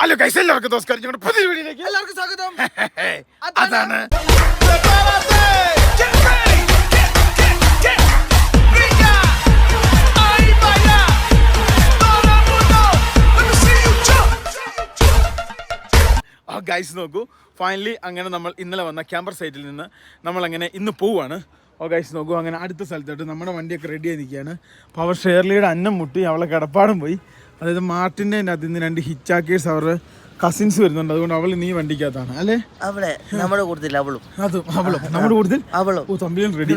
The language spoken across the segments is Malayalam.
ഹലോ ഗൈസ്, എല്ലാവർക്കും നമസ്കാരം. ഞങ്ങളുടെ പുതിയ വീഡിയോയിലേക്ക് എല്ലാവർക്കും സ്വാഗതം. അതാണ് ഗൈസ് നോക്കൂ, ഫൈനലി അങ്ങനെ നമ്മൾ ഇന്നലെ വന്ന ക്യാമ്പർ സൈറ്റിൽ നിന്ന് നമ്മൾ അങ്ങനെ ഇന്ന് പോവുകയാണ്. ഗൈസ് നോക്കൂ, അങ്ങനെ അടുത്ത സ്ഥലത്തോട്ട് നമ്മുടെ വണ്ടിയൊക്കെ റെഡിയായി നിൽക്കുകയാണ്. അപ്പോൾ അവർ ഷേർലിയുടെ അന്നം മുട്ടി, അവളെ കിടപ്പാടും പോയി. അതായത് മാർട്ടിൻ്റെ അതിൽ നിന്ന് 2 ഹിച്ചാക്കേഴ്സ് അവരുടെ കസിൻസ് വരുന്നുണ്ട്. അതുകൊണ്ട് അവൾ നീ വണ്ടിക്കകത്താണ് അല്ലേ? അവിടെ നമ്മുടെ കൂടുതൽ അവളും നമ്മുടെ കൂടുതൽ അവളും തമ്പിലും റെഡി.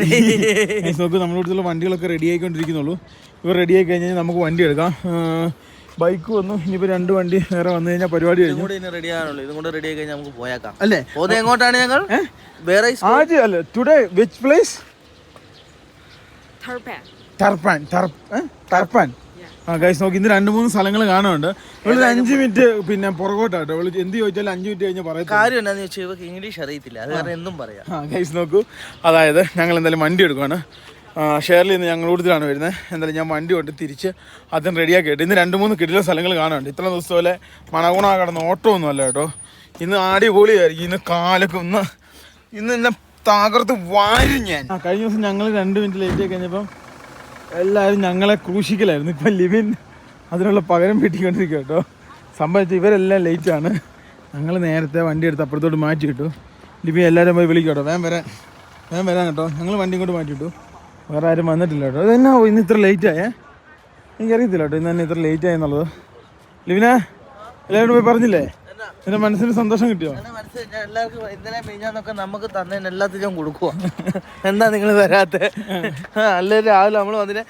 നോക്കൂ, നമ്മുടെ കൂടുതലുള്ള വണ്ടികളൊക്കെ റെഡി ആയിക്കൊണ്ടിരിക്കുന്നുള്ളൂ. ഇവർ റെഡി ആയി കഴിഞ്ഞാൽ നമുക്ക് വണ്ടി എടുക്കാം. ബൈക്ക് വന്നു, ഇനിയിപ്പോൾ 2 വണ്ടി വേറെ വന്നു കഴിഞ്ഞാൽ പരിപാടി കഴിഞ്ഞു. റെഡി ആണല്ലോ, ഇതും കൂടെ റെഡി ആയി കഴിഞ്ഞാൽ നമുക്ക് പോയേക്കാം അല്ലേ? എങ്ങോട്ടാണ് ഞങ്ങൾ? വേറെ അല്ലേ ടുഡേ വിച്ച് പ്ലേസ്? ടർപ്പാൻ. ഗൈസ് നോക്കി, ഇന്ന് 2-3 സ്ഥലങ്ങൾ കാണുന്നുണ്ട്. ഒരു 5 മിനിറ്റ് പിന്നെ പുറകോട്ടാട്ടോ. അവള് എന്ത് ചോദിച്ചാലും 5 മിനിറ്റ് കഴിഞ്ഞാൽ പറയാം. കാര്യം എന്താണെന്ന് വെച്ചാൽ ഇവർക്ക് ഇംഗ്ലീഷ് അറിയത്തില്ല, അത് കാരണം എന്തും പറയാം. ഗൈസ് നോക്കൂ, അതായത് ഞങ്ങൾ എന്തായാലും വണ്ടി എടുക്കുകയാണ്. ഷെയറിൽ നിന്ന് ഞങ്ങളൂടത്തിലാണ് വരുന്നത്. എന്തായാലും ഞാൻ വണ്ടി കൊണ്ട് തിരിച്ച് അതും റെഡിയാക്കിയിട്ട് ഇന്ന് 2-3 കിടില സ്ഥലങ്ങൾ കാണുന്നുണ്ട്. ഇത്ര ദിവസം പോലെ മണഗുണ കിടന്ന ഓട്ടോ ഒന്നും അല്ല കേട്ടോ. ഇന്ന് അടിപൊളിയായിരിക്കും. ഇന്ന് കാലൊക്കെ ഇന്ന് തകർത്ത് വാരും ഞാൻ. കഴിഞ്ഞ ദിവസം ഞങ്ങൾ 2 മിനിറ്റ് ലേറ്റ് ആയി കഴിഞ്ഞപ്പം എല്ലാവരും ഞങ്ങളെ ക്രൂശിക്കലായിരുന്നു. ഇപ്പം ലിവിൻ അതിനുള്ള പകരം വീട്ടിക്കൊണ്ടിരിക്കുക കേട്ടോ. സംഭവിച്ച ഇവരെല്ലാം ലേറ്റാണ്. ഞങ്ങൾ നേരത്തെ വണ്ടി എടുത്ത് അപ്പുറത്തോട്ട് മാറ്റി കിട്ടു. ലിവിൻ എല്ലാവരും പോയി വിളിക്കും കേട്ടോ, വേഗം വരാൻ കേട്ടോ. ഞങ്ങൾ വണ്ടി കൊണ്ട് മാറ്റിയിട്ടു, വേറെ ആരും വന്നിട്ടില്ല കേട്ടോ. അതെന്നാ ഇന്ന് ഇത്ര ലേറ്റായേ? എനിക്കറിയത്തില്ല കേട്ടോ ഇന്ന് തന്നെ ഇത്ര ലേറ്റ് ആയെന്നുള്ളത്. ലിവിനെ എല്ലാവരും പോയി പറഞ്ഞില്ലേ? എൻ്റെ മനസ്സിന് സന്തോഷം കിട്ടിയോ? എല്ലാവർക്കും ഇന്നലെ പിഴിഞ്ഞാന്നൊക്കെ നമുക്ക് തന്നെ എല്ലാത്തിനും കൊടുക്കുക. എന്താ നിങ്ങൾ വരാത്ത? അല്ലെങ്കിൽ രാവിലെ നമ്മൾ വന്നിട്ട്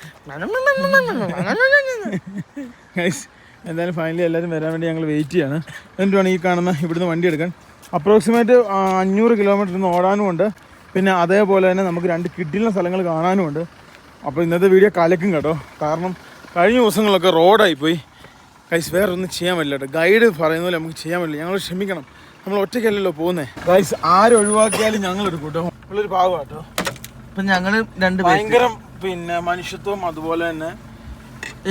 എന്തായാലും ഫൈനലി എല്ലാവരും വരാൻ വേണ്ടി ഞങ്ങൾ വെയിറ്റ് ചെയ്യാണ്. എന്നിട്ട് വേണം ഈ കാണുന്ന ഇവിടുന്ന് വണ്ടി എടുക്കാൻ. അപ്രോക്സിമേറ്റ് 500 കിലോമീറ്റർ ഇന്ന് ഓടാനുമുണ്ട്. പിന്നെ അതേപോലെ തന്നെ നമുക്ക് 2 കിടിലൻ സ്ഥലങ്ങൾ കാണാനുമുണ്ട്. അപ്പോൾ ഇന്നത്തെ വീഡിയോ കലക്കും കേട്ടോ. കാരണം കഴിഞ്ഞ ദിവസങ്ങളൊക്കെ റോഡായിപ്പോയി. ഗൈസ് വേറെ ഒന്നും ചെയ്യാൻ പറ്റില്ല കേട്ടോ. ഗൈഡ് പറയുന്ന പോലെ നമുക്ക് ചെയ്യാൻ പറ്റില്ല. ഞങ്ങൾ ക്ഷമിക്കണം, നമ്മൾ ഒറ്റയ്ക്കല്ലല്ലോ പോകുന്നത്. ഗൈസ് ആരും ഒഴിവാക്കിയാലും ഞങ്ങൾ എടുക്കും കേട്ടോ. നമ്മളൊരു പാവം കേട്ടോ. ഇപ്പം ഞങ്ങൾ 2 ഭയങ്കര പിന്നെ മനുഷ്യത്വം, അതുപോലെ തന്നെ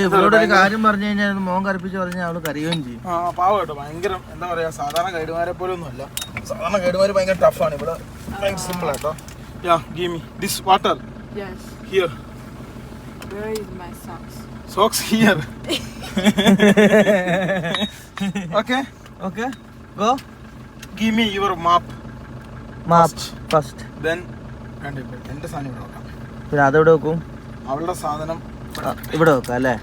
ഇവരോട് ഒരു കാര്യം പറഞ്ഞു കഴിഞ്ഞാൽ മോൻ കറിപ്പിച്ച് പറഞ്ഞാൽ അവള് കരയുകയും ചെയ്യും. പാവം കേട്ടോ. ഭയങ്കര എന്താ പറയുക, സാധാരണ ഗൈഡുമാരെ പോലെ ഒന്നും അല്ല. സാധാരണ ഗൈഡുമാർ ഭയങ്കര ടഫാണ്. ഇവിടെ ഭയങ്കര സിമ്പിൾ കേട്ടോ. Give me this water. Yes. Here. Where is my socks? Socks here. Okay. Go. Give me your map. First. Then എൻ്റെ സാധനം ഇവിടെ വെക്കാം. പിന്നെ അതെവിടെ വെക്കും? അവളുടെ സാധനം ഇവിടെ വെക്കാം അല്ലേ?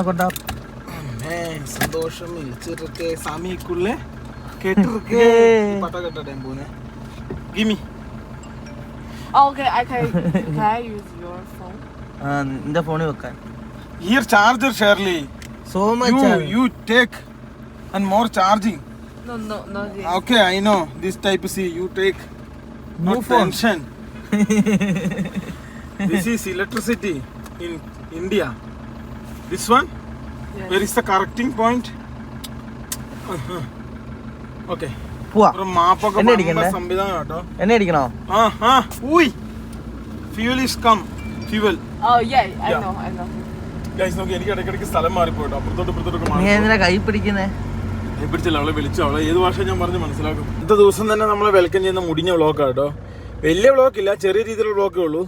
കൊണ്ടാ സന്തോഷം ഇരിച്ചിട്ടൊക്കെ സാമിക്കുള്ളേ കേട്ടിരിക്കേ പട്ട കെട്ടട്ടെ പോന്നെ. Give me. Okay, can I use your phone? നിന്റെ ഫോണിൽ വെക്കാൻ. Here charger Shirley. So much. You take and more charging. No, this. Okay, I know this type C. You take. No tension. This is electricity in India. This one? Yes. Where is the correcting point? Okay. പോവാ. ഒരു മാപ്പൊക്കെ എന്നെ അടിക്കണ്ടേ? സംവിധാനം കേട്ടോ. എന്നെ അടിക്കണോ? Uy. Fuel is come. Fuel. Oh yeah, I know. Guys, നോക്കി എനിക്ക് ഇടയ്ക്കിടയ്ക്ക് സ്ഥലം മാറിപ്പോട്ടോ. അപ്പുറത്തോട്ടൊക്കെ നീ എന്തിനാ കൈ പിടിക്കുന്നേ? കൈ പിടിച്ചില്ല, അവളെ വിളിച്ചു. അവളെ ഏത് ഭാഷ ഞാൻ പറഞ്ഞ് മനസ്സിലാക്കും. ഇന്നത്തെ ദിവസം തന്നെ നമ്മളെ വെൽക്കം ചെയ്യുന്ന മുടിഞ്ഞ വ്ളോക്കാണ് കേട്ടോ. വലിയ വ്ളോക്കില്ല, ചെറിയ രീതിയിലുള്ള വ്ളോക്കേ ഉള്ളൂ.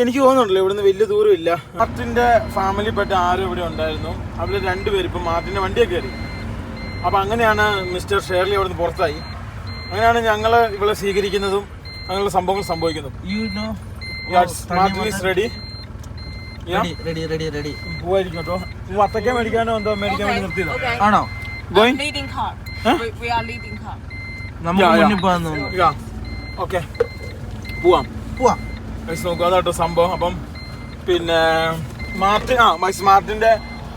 എനിക്ക് തോന്നുന്നുണ്ടല്ലോ ഇവിടുന്ന് വലിയ ദൂരം ഇല്ല. മാർട്ടിൻ്റെ ഫാമിലിപ്പെട്ട ആരും ഇവിടെ ഉണ്ടായിരുന്നു. അവർ 2 പേര് ഇപ്പം മാർട്ടിൻ്റെ വണ്ടിയൊക്കെ കയറി. അപ്പം അങ്ങനെയാണ് മിസ്റ്റർ ഷേർലി അവിടെ നിന്ന് പുറത്തായി. അങ്ങനെയാണ് ഞങ്ങൾ ഇവളെ സ്വീകരിക്കുന്നതും അങ്ങനെയുള്ള സംഭവങ്ങൾ സംഭവിക്കുന്നതും. Martin is ready. റെഡി പോവായിരിക്കും കേട്ടോ. വത്തക്ക മേടിക്കാനോ എന്തോ മേടിക്കാൻ വേണ്ടി നിർത്തിയതോ ആണോ? Leading car. We are leading car. നമുക്ക് മുന്നിൽ പോകാൻ തോന്നുന്നു. ഓക്കെ, പോവാം. നോക്കുക അതാട്ടോ സംഭവം. അപ്പം പിന്നെ മാർട്ടിൻ്റെ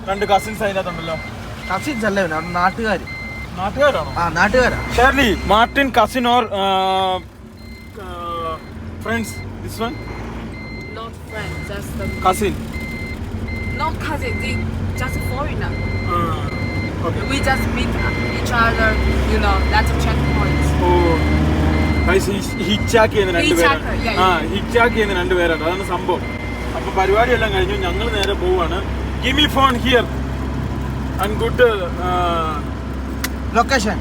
2 കസിൻസ് അതിനകത്തുണ്ടല്ലോ. കസിൻസ് അല്ലേ? നാട്ടുകാരാണോ? നാട്ടുകാരാ. Shirley, Martin cousin or friends? This one Not friends, just the cousin. Not cousin, they just foreigner. Okay. We just meet each other, that's a checkpoint. Oh. ഹിച്ചാക്ക് ചെയ്യുന്ന 2 പേരാണ്. ഹിച്ചാക്ക് ചെയ്യുന്ന 2 പേരാണ്. അതാണ് സംഭവം. അപ്പൊ പരിപാടിയെല്ലാം കഴിഞ്ഞു, ഞങ്ങൾ നേരെ പോവാണ്. Give me phone here. And good location.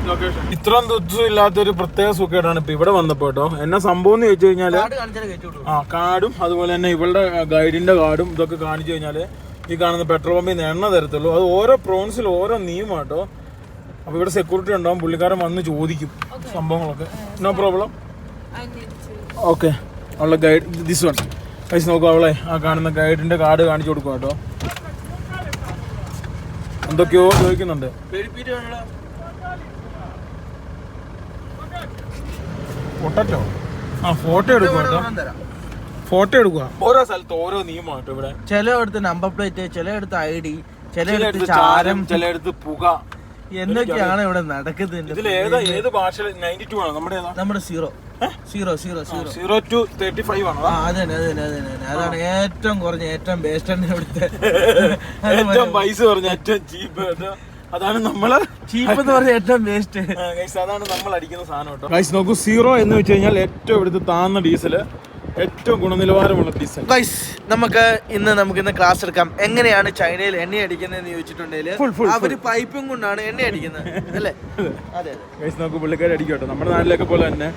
ഇത്രയും ദിവസം ഇല്ലാത്തൊരു പ്രത്യേക സുഖമായിട്ടാണ് ഇപ്പൊ ഇവിടെ വന്നപ്പോ കേട്ടോ. എന്നാ സംഭവം എന്ന് ചോദിച്ചു കഴിഞ്ഞാല് കാർഡും അതുപോലെ തന്നെ ഇവളുടെ ഗൈഡിന്റെ കാർഡും ഇതൊക്കെ കാണിച്ചു കഴിഞ്ഞാല് ഈ കാണുന്ന പെട്രോൾ പമ്പിൽ നിന്ന് എണ്ണ തരത്തുള്ളൂ. അത് ഓരോ പ്രോൺസിൽ ഓരോ നിയമമാട്ടോ. അപ്പൊ ഇവിടെ സെക്യൂരിറ്റി ഉണ്ടാവും, പുള്ളിക്കാരൻ വന്ന് ചോദിക്കും സംഭവങ്ങളൊക്കെ. No problem. ഓക്കെ, അവളുടെ ഗൈഡ് ദിസ് വൺ പൈസ നോക്കും. അവളെ ആ കാണുന്ന ഗൈഡിന്റെ കാർഡ് കാണിച്ചു കൊടുക്കും കേട്ടോ. എന്തൊക്കെയോ ചോദിക്കുന്നുണ്ട്. പൊട്ടറ്റോ ഫോട്ടോ എടുക്കുക കേട്ടോ. ഫോട്ടോ എടുക്കുക. ഓരോ സ്ഥലത്ത് ഓരോ നിയമമാട്ടോ ഇവിടെ. ചിലയിടത്ത് നമ്പർ പ്ലേറ്റ്, ചിലയിടത്ത് ID, ചിലയിടത്ത് ചാരം, ചിലയിടത്ത് പുക എന്നൊക്കെയാണ് ഇവിടെ നടക്കുന്നത്. ഇതിൽ ഏത് ഭാഷയിൽ 92 ആണ് നമ്മുടെ? നമ്മുടെ 0 to 35 ആണോ? അതാണ് ഏറ്റവും കുറഞ്ഞ, ഏറ്റവും ബേസ്റ്റ് ഇവിടുത്തെ. ഏറ്റവും പൈസ കുറഞ്ഞ, ഏറ്റവും ചീപ്പ്. അതാണ് നമ്മള് ചീപ്പ് എന്ന് പറഞ്ഞ ഏറ്റവും ബേസ്റ്റ്. അതാണ് നമ്മൾ അടിക്കുന്ന സാധനം കേട്ടോ. ഗൈസ് നോക്കൂ, 0 എന്ന് വെച്ച് കഴിഞ്ഞാൽ ഏറ്റവും ഇവിടുത്തെ താന്ന ഡീസല്, ഏറ്റവും ഗുണനിലവാരമുള്ള ഡീസൽ. ഗൈസ് നമുക്ക് ഇന്ന് ക്ലാസ് എടുക്കാം. എങ്ങനെയാണ് ചൈനയിൽ എണ്ണ അടിക്കുന്നതെന്ന് ചോദിച്ചിട്ടുണ്ടെങ്കിൽ അവര് പൈപ്പും കൊണ്ടാണ് എണ്ണ അടിക്കുന്നത് അല്ലേ? അതെ. ഗൈസ് നോക്കൂ, പുള്ളിക്കാരി അടിക്കും കേട്ടോ. നമ്മുടെ നാട്ടിലൊക്കെ പോലെ തന്നെ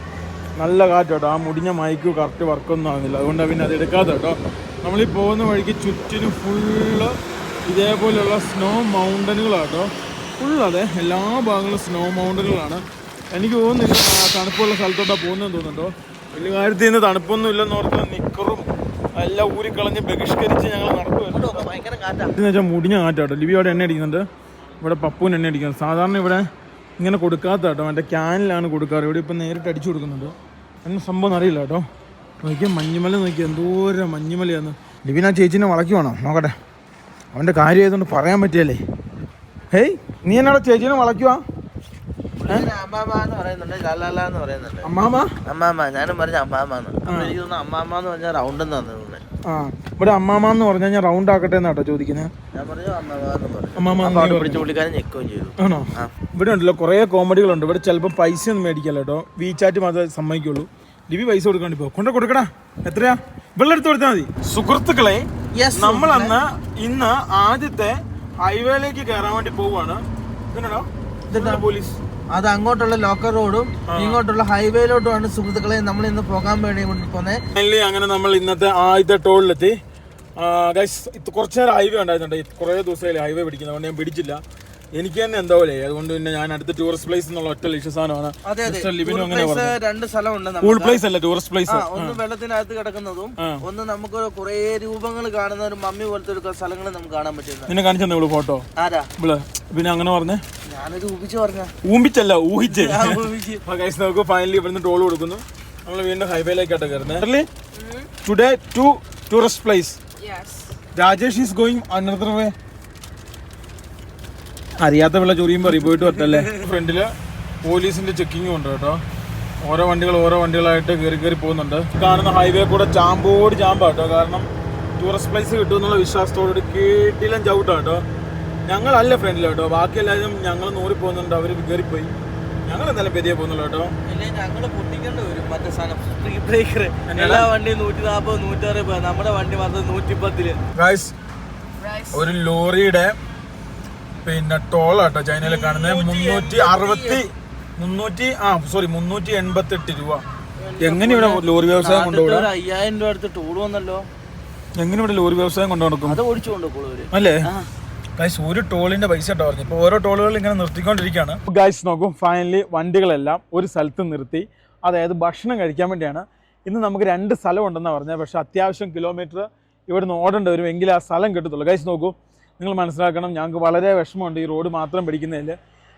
നല്ല കാറ്റോട്ടോ. ആ മുടിഞ്ഞ മൈക്ക് കറക്റ്റ് വർക്കൊന്നും ആകുന്നില്ല, അതുകൊണ്ടാണ് പിന്നെ അത് എടുക്കാതെ കേട്ടോ. നമ്മളീ പോകുന്ന വഴിക്ക് ചുറ്റിനും ഫുള്ള് ഇതേപോലെയുള്ള സ്നോ മൗണ്ടനുകളാട്ടോ. ഫുള്ളതെ എല്ലാ ഭാഗങ്ങളും സ്നോ മൗണ്ടനുകളാണ്. എനിക്ക് തോന്നുന്നില്ല തണുപ്പുള്ള സ്ഥലത്തോട്ടാണ് പോകുന്നതെന്ന് തോന്നുന്നുണ്ടോ. വലിയ കാര്യത്തിൽ നിന്ന് തണുപ്പൊന്നും ഇല്ലെന്ന് ഓർത്ത് നിക്കറും എല്ലാം ഊരിക്കളഞ്ഞ് ബഹിഷ്കരിച്ച് ഞങ്ങൾ നടക്കുമായിരുന്നു. എന്ന് വെച്ചാൽ മുടിഞ്ഞ കാറ്റാട്ടോ. ലിവി അവിടെ എണ്ണ അടിക്കുന്നുണ്ട്, ഇവിടെ പപ്പൂന് എണ്ണ അടിക്കുന്നുണ്ട്. സാധാരണ ഇവിടെ ഇങ്ങനെ കൊടുക്കാത്ത കേട്ടോ, മറ്റേ ക്യാനിലാണ് കൊടുക്കാറ്. ഇവിടെ ഇപ്പം നേരിട്ട് അടിച്ചു കൊടുക്കുന്നുണ്ട്. എന്നെ സംഭവം അറിയില്ല കേട്ടോ. നോക്കിയാൽ മഞ്ഞുമല, നോക്കിയാൽ എന്തോരം മഞ്ഞുമലയാന്ന്. ലിവിൻ ആ ചേച്ചീനെ വളയ്ക്കുവാണോ നോക്കട്ടെ, അവൻ്റെ കാര്യം ആയതുകൊണ്ട് പറയാൻ പറ്റിയല്ലേ. ഹേയ്, നീ എന്നാടാ ചേച്ചീനെ വളയ്ക്കുവാ? അമ്മാമ ഞാനും പറഞ്ഞ അമ്മാമാന്ന്. എനിക്ക് തോന്നുന്നു അമ്മാമ എന്ന് പറഞ്ഞാൽ റൗണ്ട് എന്നാണ്. ആ, ഇവിടെ അമ്മാമ എന്ന് പറഞ്ഞു കഴിഞ്ഞാൽ റൗണ്ട് ആക്കട്ടെ എന്നാട്ടോ ചോദിക്കുന്നത്. ഞാൻ പറഞ്ഞു അമ്മാമ. അമ്മാമ പിടിച്ച പുള്ളിക്കാരൻ ഞെക്കുകയും ചെയ്തു. ആണോ? ഇവിടെ ഉണ്ടല്ലോ കുറേ കോമഡികളുണ്ട്. ഇവിടെ ചിലപ്പോൾ പൈസ ഒന്നും മേടിക്കല്ലോ കേട്ടോ, വീചാറ്റ് മാത്രമേ സമ്മതിക്കുള്ളൂ. ലിവി പൈസ കൊടുക്കാണ്ട് പോ, കൊടുക്കടാ. എത്രയാ? വെള്ളം എടുത്ത് കൊടുത്താൽ മതി. സുഹൃത്തുക്കളെ, നമ്മൾ ഇന്ന് ആദ്യത്തെ ഹൈവേയിലേക്ക് കയറാൻ വേണ്ടി പോവാണ്. ഇതെന്നാ പോലീസ്? അത് അങ്ങോട്ടുള്ള ലോക്കൽ റോഡും ഇങ്ങോട്ടുള്ള ഹൈവേയിലോട്ടുമാണ് സുഹൃത്തുക്കളെ നമ്മൾ ഇന്ന് പോകാൻ വേണ്ടി പോകുന്നത്. അങ്ങനെ നമ്മൾ ഇന്നത്തെ ആദ്യത്തെ ടോളിലെത്തി. കുറച്ചു നേരം ഹൈവേ ഉണ്ടായിരുന്നുണ്ട്. കുറേ ദിവസമായി ഹൈവേ പിടിക്കുന്നതുകൊണ്ട് ഞാൻ പിടിച്ചില്ല. എനിക്ക് തന്നെ എന്താ പോലെ, അതുകൊണ്ട് പിന്നെ ഞാൻ അടുത്ത ടൂറിസ്റ്റ് പ്ലേസ് എന്നുള്ള ഒറ്റ ലക്ഷ്യസാധനമാണ്. രണ്ട് സ്ഥലമുണ്ട്. കൂൾ പ്ലേസ് അല്ല, ടൂറിസ്റ്റ് പ്ലേസ്. ഒന്ന് വെള്ളത്തിനകത്ത് കിടക്കുന്നതും ഒന്ന് നമുക്ക് കുറെ രൂപങ്ങൾ കാണുന്ന ഒരു മമ്മി പോലത്തെ ഒരു സ്ഥലങ്ങൾ നമുക്ക് കാണാൻ പറ്റുന്നത്. നിന്നെ കാണിച്ചെന്നാ ഇവിടെ ഫോട്ടോ? ആരാ പിന്നെ അങ്ങനെ പറഞ്ഞേ? ഞാനൊരു ഊഹിച്ചു പറഞ്ഞ. ഊമ്പിച്ചല്ല, ഊഹിച്ച്. നമുക്ക് ഫൈനലി ഇവിടുന്ന് ടോൾ കൊടുക്കുന്നു. നമ്മൾ വീണ്ടും ഹൈവേയിലേക്കാട്ടോ കയറുന്നത്. Today to tourist place. Rajesh is going another way. അറിയാത്ത പിള്ള ചൊറിയും പറയും പോയിട്ട് പറ്റല്ലേ. ഫ്രണ്ടില് പോലീസിന്റെ ചെക്കിങ്ങും ഉണ്ട് കേട്ടോ. ഓരോ വണ്ടികളായിട്ട് കയറി പോകുന്നുണ്ട്. കാണുന്ന ഹൈവേ കൂടെ ചാമ്പോട് ചാമ്പാട്ടോ. കാരണം ടൂറിസ്റ്റ് പ്ലേസ് കിട്ടുമെന്നുള്ള വിശ്വാസത്തോട് കേട്ടിലും ചവിട്ടാട്ടോ. ഞങ്ങളല്ല ഫ്രണ്ടിൽ കേട്ടോ, ബാക്കി എല്ലാവരും ഞങ്ങൾ നൂറി പോകുന്നുണ്ട്, അവർ കയറിപ്പോയി. ഞങ്ങൾ എന്തായാലും പെരിയ പോകുന്നുള്ളൂ കേട്ടോ. ഞങ്ങള് പൊട്ടിക്കേണ്ടി വരും മറ്റേ സാധനം, സ്പീഡ് ബ്രേക്കർ. എല്ലാ വണ്ടിയും 140, 160, നമ്മുടെ വണ്ടി മാത്രം 110. ഒരു ലോറിയുടെ പിന്നെ ടോളാട്ടോ ചൈനയിൽ കാണുന്നത് 388 രൂപ. എങ്ങനെ ഇവിടെ ലോറി വ്യവസായം കൊണ്ടുപോകും? 5000 രൂപ അടുത്ത് ടോൾ വന്നല്ലോ. എങ്ങനെ ഇവിടെ ലോറി വ്യവസായം കൊണ്ടുനടക്കും? അത് ഓടിച്ചു കൊണ്ടുപോകും അല്ലേ? ഗൈസ്, ഒരു ടോളിന്റെ പൈസ ഇട്ടോ പറഞ്ഞു. ഇപ്പോൾ ഓരോ ടോളുകൾ ഇങ്ങനെ നിർത്തിക്കൊണ്ടിരിക്കുകയാണ്. ഗൈസ് നോക്കും, ഫൈനലി വണ്ടികളെല്ലാം ഒരു സ്ഥലത്ത് നിർത്തി. അതായത് ഭക്ഷണം കഴിക്കാൻ വേണ്ടിയാണ്. ഇന്ന് നമുക്ക് 2 സ്ഥലം ഉണ്ടെന്നാണ് പറഞ്ഞത്. പക്ഷേ അത്യാവശ്യം കിലോമീറ്റർ ഇവിടുന്ന് ഓടേണ്ടി വരും, എങ്കിലും ആ സ്ഥലം കിട്ടത്തുള്ളൂ. ഗൈസ് നോക്കൂ, നിങ്ങൾ മനസ്സിലാക്കണം, ഞങ്ങൾക്ക് വളരെ വിഷമമുണ്ട് ഈ റോഡ് മാത്രം പിടിക്കുന്നതിൽ.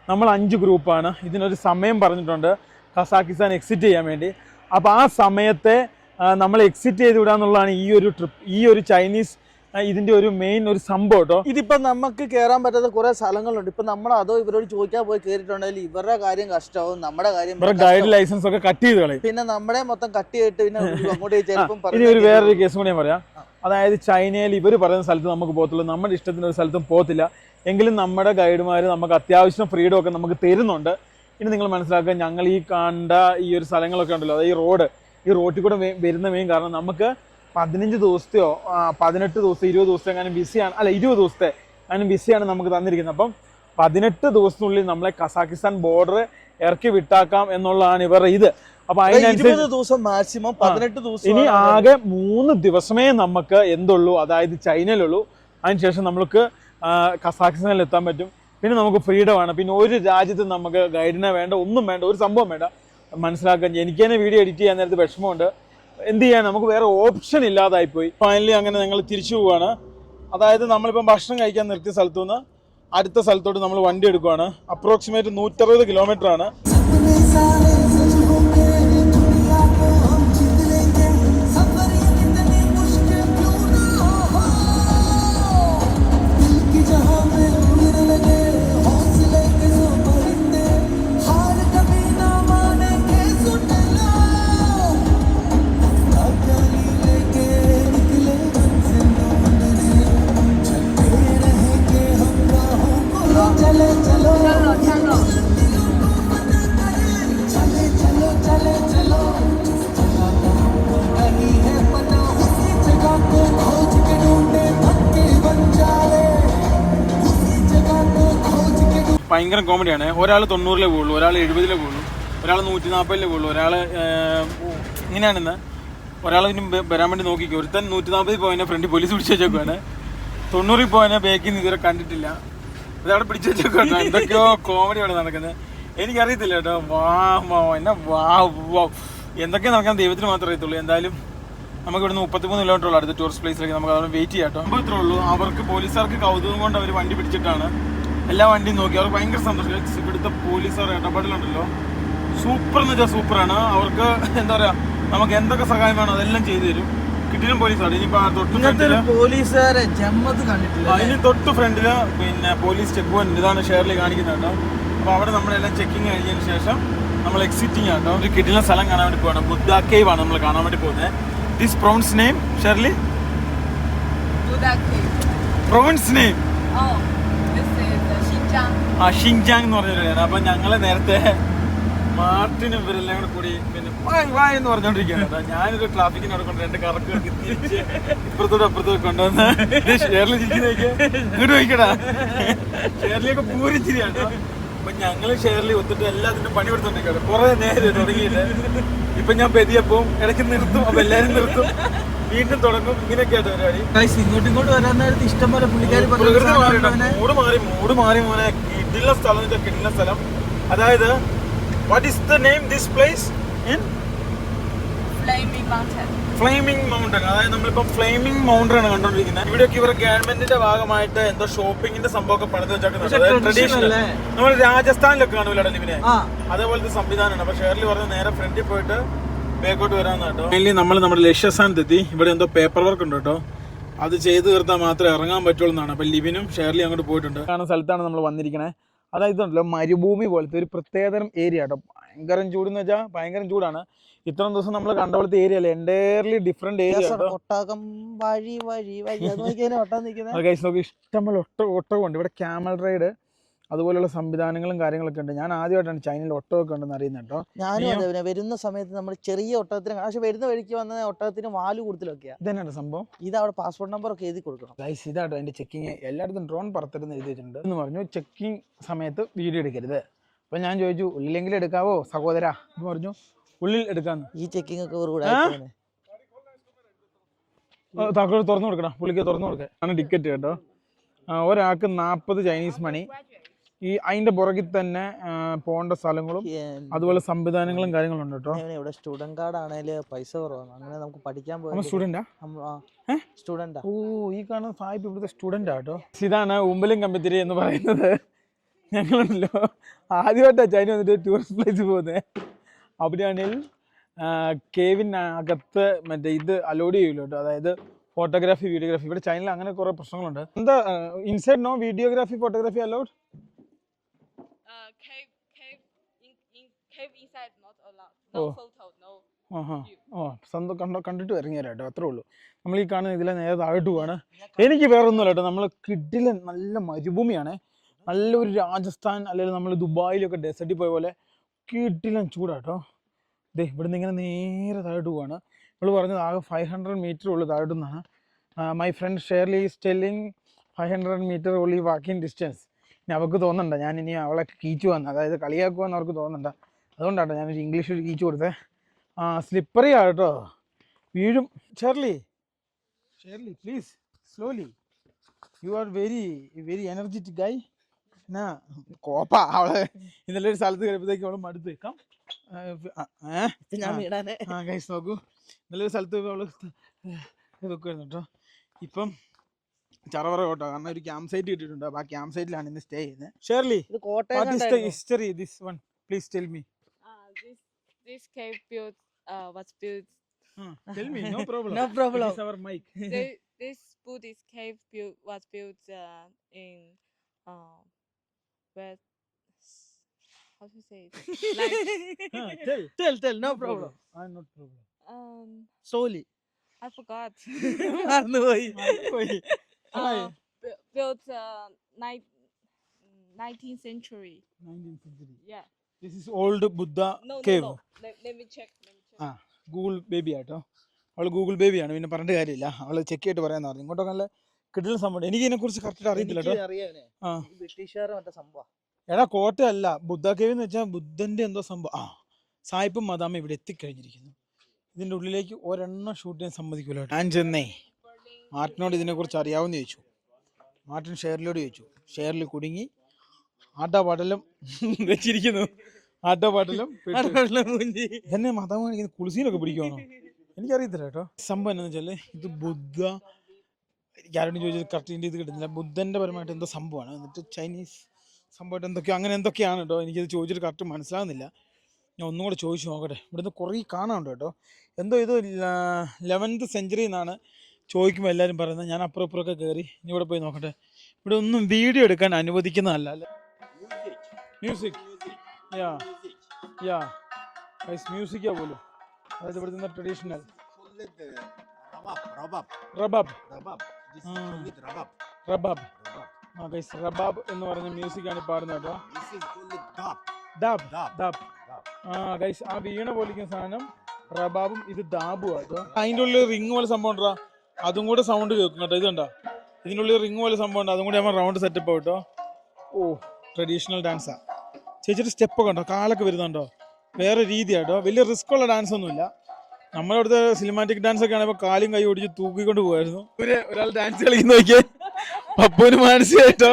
നമ്മൾ 5 ഗ്രൂപ്പാണ്. ഇതിനൊരു സമയം പറഞ്ഞിട്ടുണ്ട് കസാക്കിസ്ഥാൻ എക്സിറ്റ് ചെയ്യാൻ വേണ്ടി. അപ്പോൾ ആ സമയത്തെ നമ്മൾ എക്സിറ്റ് ചെയ്ത് വിടാന്നുള്ളതാണ് ഈ ഒരു ട്രിപ്പ്, ഈ ഒരു ചൈനീസ് ഇതിന്റെ ഒരു മെയിൻ ഒരു സംഭവം കേട്ടോ. ഇതിപ്പോ നമുക്ക് കയറാൻ പറ്റാത്ത കുറെ സ്ഥലങ്ങളുണ്ട്. ഇപ്പൊ നമ്മൾ അതോ ഇവരോട് ചോദിക്കാൻ പോയി കയറിയിട്ടുണ്ടെങ്കിൽ ഇവരുടെ കാര്യം കഷ്ടമാവും, നമ്മുടെ കാര്യം ഗൈഡ് ലൈസൻസ് ഒക്കെ കട്ട് ചെയ്ത് കളയും. പിന്നെ നമ്മുടെ മൊത്തം കട്ട് ചെയ്തിട്ട് പിന്നെ അങ്ങോട്ട് ചിലപ്പം. ഇനി ഒരു വേറൊരു കേസ് കൂടി ഞാൻ പറയാം. അതായത് ചൈനയിൽ ഇവർ പറയുന്ന സ്ഥലത്ത് നമുക്ക് പോകത്തുള്ളൂ, നമ്മുടെ ഇഷ്ടത്തിന് ഒരു സ്ഥലത്തും പോകത്തില്ല. എങ്കിലും നമ്മുടെ ഗൈഡുമാർ നമുക്ക് അത്യാവശ്യം ഫ്രീഡം ഒക്കെ നമുക്ക് തരുന്നുണ്ട്. ഇനി നിങ്ങൾ മനസ്സിലാക്കുക, ഞങ്ങൾ ഈ കണ്ട ഈ ഒരു സ്ഥലങ്ങളൊക്കെ ഉണ്ടല്ലോ, അതായത് ഈ റോഡിൽ കൂടെ വരുന്ന മെയിൻ കാരണം നമുക്ക് 15 ദിവസത്തെയോ 18 ദിവസം 20 ദിവസത്തെ അങ്ങനെ ബിസിയാണ്, അല്ല 20 ദിവസത്തെ അങ്ങനെ ബിസിയാണ് നമുക്ക് തന്നിരിക്കുന്നത്. അപ്പം 18 ദിവസത്തിനുള്ളിൽ നമ്മളെ കസാക്കിസ്ഥാൻ ബോർഡർ ഇറക്കി വിട്ടാക്കാം എന്നുള്ളതാണ് ഇവരുടെ ഇത്. അപ്പൊ 20 ദിവസം മാക്സിമം, 18 ദിവസം. ഇനി ആകെ 3 ദിവസമേ നമുക്ക് എന്തുള്ളൂ, അതായത് ചൈനയിലുള്ളൂ. അതിനുശേഷം നമുക്ക് കസാക്കിസ്ഥാനിൽ എത്താൻ പറ്റും. പിന്നെ നമുക്ക് ഫ്രീഡമാണ്. പിന്നെ ഒരു രാജ്യത്ത് നമുക്ക് ഗൈഡിനെ വേണ്ട, ഒന്നും വേണ്ട, ഒരു സംഭവം വേണ്ട. മനസ്സിലാക്കാൻ എനിക്ക് തന്നെ വീഡിയോ എഡിറ്റ് ചെയ്യാൻ നേരത്തെ വിഷമമുണ്ട്. എന്ത് ചെയ്യാൻ, നമുക്ക് വേറെ ഓപ്ഷൻ ഇല്ലാതായിപ്പോയി. ഫൈനലി അങ്ങനെ ഞങ്ങൾ തിരിച്ചു പോവുകയാണ്. അതായത് നമ്മളിപ്പം ഭക്ഷണം കഴിക്കാൻ നിർത്തിയ സ്ഥലത്തു നിന്ന് അടുത്ത സ്ഥലത്തോട്ട് നമ്മൾ വണ്ടി എടുക്കുകയാണ്. അപ്രോക്സിമേറ്റ് 160 കിലോമീറ്റർ ആണ്. ഭയങ്കര കോമഡിയാണ്. ഒരാൾ 90-ലേ പോകുള്ളൂ, ഒരാൾ 70-ലേ പോകുള്ളൂ, ഒരാൾ 140-ലേ പോകുള്ളൂ, ഒരാൾ ഇങ്ങനെയാണെന്ന് ഒരാളിനും വരാൻ വേണ്ടി നോക്കിക്കോ. ഒരുത്തൻ 140 പോയതിനെ ഫ്രണ്ട് പോലീസ് പിടിച്ചു വെച്ചേക്കാണ്. 90 പോയതിനെ ബാക്കിൽ നിന്ന് ഇതുവരെ കണ്ടിട്ടില്ല, ഇതവിടെ പിടിച്ചു വെച്ചേക്കാണ്. എന്തൊക്കെയോ കോമഡിയാണ് നടക്കുന്നത്. എനിക്കറിയത്തില്ല കേട്ടോ. എന്തൊക്കെ നടക്കാൻ ദൈവത്തിന് മാത്രമേ അറിയത്തുള്ളൂ. എന്തായാലും നമുക്ക് ഇവിടുന്ന് 33 കിലോമീറ്റർ ഉള്ളൂ അടുത്ത ടൂറിസ്റ്റ് പ്ലേസിലേക്ക്. നമുക്ക് അവിടെ വെയിറ്റ് ചെയ്യാം കേട്ടോ. അപ്പോൾ ഇത്രേ ഉള്ളൂ. അവർക്ക് പോലീസുകാർക്ക് കൗതുകം കൊണ്ട് അവർ വണ്ടി പിടിച്ചിട്ടാണ് എല്ലാ വണ്ടിയും നോക്കി. അവർക്ക് ഭയങ്കര സന്തോഷം. ഇവിടുത്തെ പോലീസുകാർ ഇടപെടലുണ്ടല്ലോ, സൂപ്പർ എന്ന് വെച്ചാൽ സൂപ്പറാണ്. അവർക്ക് എന്താ പറയുക, നമുക്ക് എന്തൊക്കെ സഹായം വേണം അതെല്ലാം ചെയ്തു തരും. കിട്ടിലും പോലീസാണ്. ഇനിയിപ്പോൾ പോലീസുകാരെ കണ്ടിട്ടില്ല. അതിന് തൊട്ട് ഫ്രണ്ടില് പിന്നെ പോലീസ് ചെക്ക് പോയിന്റ്, ഇതാണ് ഷെയർലി കാണിക്കുന്നത് കേട്ടോ. അപ്പോൾ അവിടെ നമ്മളെല്ലാം ചെക്കിങ് കഴിഞ്ഞതിന് ശേഷം നമ്മൾ എക്സിറ്റിംഗ് ആട്ടോ. ഒരു കിടിലൻ സ്ഥലം കാണാൻ വേണ്ടി പോകണം. ബുദ്ധ കേവ് ആണ് നമ്മൾ കാണാൻ വേണ്ടി പോകുന്നത്. This province name Shirley? Province name Xinjiang എന്ന് പറഞ്ഞൊരു. അപ്പൊ ഞങ്ങള് നേരത്തെ മാർട്ടിനും ഇവരെല്ലാം കൂടി പിന്നെ വായ എന്ന് പറഞ്ഞോണ്ടിരിക്കുകയാണ്. ഞാനൊരു ട്രാഫിക്കിന് നടക്കൊണ്ട് 2 കറക്ക് തിരിച്ച് ഇപ്പുറത്തോട്ട് അപ്പുറത്തോട്ട് കൊണ്ടുവന്ന് ഷെയർലി ചിരിക്കുന്നേക്ക് ഇങ്ങോട്ട് ചോദിക്കടാ. ഷെയർലിയൊക്കെ പൂരിച്ചിരിയാണ്. അപ്പൊ ഞങ്ങള് ഷെയർലി ഒത്തിട്ട് എല്ലാത്തിനും പണി കൊടുത്തോണ്ടിരിക്കുകയാണ് കുറെ നേരം തുടങ്ങിയിട്ട്. ഇപ്പൊ ഞാൻ പെതിയപ്പോ ഇടയ്ക്ക് നിർത്തും, അപ്പൊ എല്ലാരും നിർത്തും, വീണ്ടും തുടങ്ങും. ഇങ്ങനെയൊക്കെ ആയിട്ട് പരിപാടി. ഇങ്ങോട്ട് വരാൻ നേരത്ത് ഇഷ്ടം പോലെ മൂട് മാറി മോനെ. കിടില സ്ഥലം, കിടില സ്ഥലം. അതായത് what is the name this place? Flaming mountain. അതായത് നമ്മളിപ്പം ഫ്ലെയിമിംഗ് മൗണ്ടൻ ആണ് കണ്ടോണ്ടിരിക്കുന്നത്. ഇവിടെയൊക്കെ ഇവരുടെ ഗവൺമെന്റിന്റെ ഭാഗമായിട്ട് എന്തോ ഷോപ്പിങ്ങിന്റെ സംഭവമൊക്കെ പണിത് വെച്ചേക്കുന്നത്. ട്രഡീഷണൽ നമ്മൾ രാജസ്ഥാനിലൊക്കെ കാണൂല ലിവിനെ, അതേപോലത്തെ സംവിധാനമാണ്. അപ്പൊ ഷെയർലി പറഞ്ഞ് നേരെ ഫ്രണ്ടിൽ പോയിട്ട് ബാക്കോട്ട് വരാന്ന് കേട്ടോ. മെയിൻലി നമ്മൾ നമ്മുടെ ലക്ഷ്യസ്ഥാനത്തെത്തി. ഇവിടെ എന്തോ പേപ്പർ വർക്ക് ഉണ്ട് കേട്ടോ. അത് ചെയ്ത് തീർത്താൽ മാത്രമേ ഇറങ്ങാൻ പറ്റുള്ളൂ എന്നാണ്. അപ്പൊ ലിവിനും ഷെയർലി അങ്ങോട്ട് പോയിട്ടുണ്ട്. കാണുന്ന സ്ഥലത്താണ് നമ്മൾ വന്നിരിക്കണേ. അതായത് ഉണ്ടല്ലോ മരുഭൂമി പോലത്തെ ഒരു പ്രത്യേകതരം ഏരിയ കേട്ടോ. ഭയങ്കരം ചൂടെന്ന് വെച്ചാൽ ഭയങ്കരം ചൂടാണ്. ഇത്രയും ദിവസം നമ്മൾ കണ്ട പോലത്തെ ഏരിയ അല്ലേ, എൻറ്റയർലി ഡിഫറെന്റ് ഏരിയ. ഇഷ്ടംപോലെ ഒട്ടകമുണ്ട് ഇവിടെ. ക്യാമൽ റൈഡ് അതുപോലെയുള്ള സംവിധാനങ്ങളും കാര്യങ്ങളൊക്കെ ഉണ്ട്. ഞാൻ ആദ്യമായിട്ടാണ് ചൈനയിൽ ഒട്ടകമൊക്കെ ഉണ്ടെന്ന് അറിയുന്നത് കേട്ടോ. ഞാനും വരുന്ന സമയത്ത് നമ്മൾ ചെറിയ ഒട്ടകത്തിന്, പക്ഷെ വരുന്ന വഴിക്ക് വന്ന ഒട്ടകത്തിന് വാല് കൂടുതലൊക്കെയാണ്. ഇതന്നെയാണ് സംഭവം. ഇത് അവിടെ പാസ്പോർട്ട് നമ്പർ ഒക്കെ എഴുതി കൊടുക്കണം. ഗൈസ് ഇതാട്ടോ അതിന്റെ ചെക്കിങ്. എല്ലായിടത്തും ഡ്രോൺ പറത്തരുന്ന് എഴുതി വെച്ചിട്ടുണ്ട് എന്ന് പറഞ്ഞു. ചെക്കിങ് സമയത്ത് വീഡിയോ എടുക്കരുത്. അപ്പൊ ഞാൻ ചോദിച്ചു ഉള്ളിലെങ്കിലും എടുക്കാവോ സഹോദര എന്ന് പറഞ്ഞു. ഉള്ളിൽ എടുക്കാന്ന്. ഈ ചെക്കിങ് ഒക്കെ താക്കോൽ തുറന്നു കൊടുക്കണം, പുള്ളിക്ക് തുറന്നു കൊടുക്കുക ആണ് ടിക്കറ്റ് കേട്ടോ. ഒരാൾക്ക് 40 ചൈനീസ് മണി. ഈ അതിന്റെ പുറകിൽ തന്നെ പോകേണ്ട സ്ഥലങ്ങളും അതുപോലെ സംവിധാനങ്ങളും കാര്യങ്ങളും ഉണ്ട് കേട്ടോ. ഇവിടെ സ്റ്റുഡന്റ് കാർഡ് ആണെങ്കിൽ പൈസ കുറവാണ്. അങ്ങനെ നമുക്ക് പഠിക്കാൻ പോകാം. സ്റ്റുഡന്റാ? ഓ, ഈ കാണുന്ന സാഹിബ് ഇവിടുത്തെ സ്റ്റുഡന്റ് ആട്ടോ. ഇതാണ് ഉമ്പലും കമ്പിത്തിരി എന്ന് പറയുന്നത്. ഞങ്ങളുണ്ടല്ലോ ആദ്യമായിട്ടാണ് ചൈന വന്നിട്ട് ടൂറിസ്റ്റ് പ്ലേസ് പോകുന്നത്. അവിടെയാണെങ്കിൽ കേവിനകത്ത് മറ്റേ ഇത് അലോഡ് ചെയ്യൂല്ലോ കേട്ടോ. അതായത് ഫോട്ടോഗ്രാഫി, വീഡിയോഗ്രാഫി. ഇവിടെ ചൈനയിൽ അങ്ങനെ കുറെ പ്രശ്നങ്ങളുണ്ട്. എന്താ inside no videography, photography allowed? കണ്ടിട്ട് ഇറങ്ങിയാലോ കേട്ടോ. അത്രേ ഉള്ളൂ. നമ്മൾ ഈ കാണുന്ന ഇതിലെ നേരെ താഴോട്ട് പോവാണ്. എനിക്ക് വേറെ ഒന്നുമില്ല കേട്ടോ. നമ്മൾ കിഡിലെ നല്ല മരുഭൂമിയാണ്. നല്ലൊരു രാജസ്ഥാൻ അല്ലെങ്കിൽ നമ്മൾ ദുബായിലൊക്കെ ഡെസർട്ടിൽ പോയ പോലെ കിഡിലും ചൂടാട്ടോ. ദേ ഇവിടുന്ന് ഇങ്ങനെ നേരെ താഴോട്ട് പോവാണ്. നമ്മൾ പറഞ്ഞത് ആകെ 500 മീറ്റർ ഉള്ളു താഴോട്ടുനിന്നാണ്. My friend Shirley is telling 500 metre only walking distance. ഇനി അവൾക്ക് തോന്നണ്ട ഞാൻ ഇനി അവളെ കീച്ചു വന്ന്, അതായത് കളിയാക്കുമെന്ന് അവർക്ക് തോന്നണ്ട. അതുകൊണ്ടാട്ടോ ഞാനൊരു ഇംഗ്ലീഷ് ഒരു കീച്ചു കൊടുത്തേ. സ്ലിപ്പറി ആട്ടോ, വീഴും. Shirley please slowly, you are very very energetic guy. എന്നാ കോപ്പ അവളെ ഇന്നലെ ഒരു സ്ഥലത്ത് കഴിയുമ്പോഴത്തേക്ക് അവള് മടുത്ത് വെക്കാം. ഞാൻ വീടാനെ ഗൈസ് നോക്കൂ, നല്ലൊരു സ്ഥലത്ത് അവള് വെക്കുമായിരുന്നു കേട്ടോ. ഇപ്പം ചറവറ കേട്ടോ, കാരണം ഒരു ക്യാമ്പ് സൈറ്റ് കിട്ടിയിട്ടുണ്ട്. അപ്പോൾ ആ ക്യാമ്പ് സൈറ്റിലാണ് ഇന്ന് സ്റ്റേ ചെയ്യുന്നത്. ഷെർലി, ഇത് Kottayam what is the history this one, please tell me. This cave was built. Tell me, no problem. No problem. This is our mic. This Buddhist cave was built in where, how to say it? Like, tell no problem. Not problem. Slowly. I forgot. മറന്നുപോയി. Built 19th century. 19th century. Yeah. This is old Buddha cave. No. Let me check. Google baby ആട്ടോ, അവൾ ഗൂഗിൾ ബേബിയാണ്, പിന്നെ പറഞ്ഞിട്ട് കാര്യമില്ല. അവൾ ചെക്ക് ചെയ്തിട്ട് പറയാന്ന് പറഞ്ഞു. ഇങ്ങോട്ടൊക്കെ നല്ല കിടിലൻ സംഭവം. എനിക്ക് ഇതിനെക്കുറിച്ച് കറക്റ്റ് അറിയത്തില്ല കേട്ടോ. ബ്രിട്ടീഷുകാരെ മറ്റേ സംഭവം. എടാ കോട്ടയല്ല, ബുദ്ധ കേവ് എന്ന് വെച്ചാൽ ബുദ്ധന്റെ എന്തോ സംഭവം. സായിപ്പും മദാമ ഇവിടെ എത്തിക്കഴിഞ്ഞിരിക്കുന്നു. ഇതിൻ്റെ ഉള്ളിലേക്ക് ഒരെണ്ണം ഷൂട്ട് ചെയ്യാൻ സമ്മതിക്കൂല. ഞാൻ ചെന്നേ മാർട്ടിനോട് ഇതിനെക്കുറിച്ച് അറിയാവുന്ന ചോദിച്ചു. മാർട്ടിൻ ഷെയർലിയോട് ചോദിച്ചു. ഷെയർലി കുടുങ്ങി ആട്ടപാടലം വെച്ചിരിക്കുന്നു. ആട്ടപാടലം എന്നെ മതം കാണിക്കുന്ന കുളിസീനൊക്കെ പിടിക്കുവാണോ എനിക്കറിയത്തില്ല കേട്ടോ. സംഭവം എന്താണെന്ന് വെച്ചാൽ ഇത് ബുദ്ധ, ആരോടും ചോദിച്ചത് കറക്റ്റ് ഇത് കിട്ടുന്നില്ല. ബുദ്ധൻ്റെ പരമായിട്ട് എന്തോ സംഭവമാണ്. എന്നിട്ട് ചൈനീസ് സംഭവമായിട്ട് എന്തൊക്കെയോ അങ്ങനെ എന്തൊക്കെയാണ് കേട്ടോ. എനിക്കത് ചോദിച്ചിട്ട് കറക്റ്റ് മനസ്സിലാകുന്നില്ല. ഞാൻ ഒന്നും കൂടെ ചോദിച്ചു നോക്കട്ടെ. ഇവിടുന്ന് കുറേ കാണാനുണ്ട് കേട്ടോ. എന്തോ ഇത് 11th century എന്നാണ് ചോദിക്കുമ്പോൾ എല്ലാവരും പറയുന്നത്. ഞാൻ അപ്പുറം ഇപ്പുറമൊക്കെ കയറി ഇനി ഇവിടെ പോയി നോക്കട്ടെ. ഇവിടെ ഒന്നും വീഡിയോ എടുക്കാൻ അനുവദിക്കുന്നതല്ല. മ്യൂസിക് മ്യൂസിക്കാ പോലും. അതായത് ഇവിടുത്തെ ട്രഡീഷണൽ റബാബ് റബാബ് എന്ന് പറഞ്ഞ മ്യൂസിക്കാണ് പാടുന്നത് കേട്ടോ. ഗൈസ് ആ വീണ പോലിക്കുന്ന സാധനം റബാബും ഇത് ദാബും കേട്ടോ. അതിൻ്റെ ഉള്ളിൽ റിങ് പോലെ സംഭവം ഉണ്ടോ, അതും കൂടെ സൗണ്ട് കേൾക്കും കേട്ടോ. ഇതുണ്ടോ, ഇതിനുള്ളിൽ റിങ് പോലെ സംഭവം ഉണ്ട്, അതും കൂടെ നമ്മൾ റൗണ്ട് സെറ്റപ്പ് കേട്ടോ. ഓ ട്രഡീഷണൽ ഡാൻസാ. ചേച്ചിയുടെ സ്റ്റെപ്പൊക്കെ ഉണ്ടോ, കാലൊക്കെ വരുന്നുണ്ടോ, വേറെ രീതിയാട്ടോ. വലിയ റിസ്ക് ഉള്ള ഡാൻസ് ഒന്നുമില്ല. നമ്മളിവിടുത്തെ സിനിമാറ്റിക് ഡാൻസ് ഒക്കെ ആണെങ്കിൽ കാലും കൈ ഓടിച്ച് തൂക്കിക്കൊണ്ട് പോകുമായിരുന്നു. ഒരാൾ ഡാൻസ് കളിക്കുന്ന നോക്കിയേ, പപ്പുവിന് മനസ്സിലായിട്ടോ.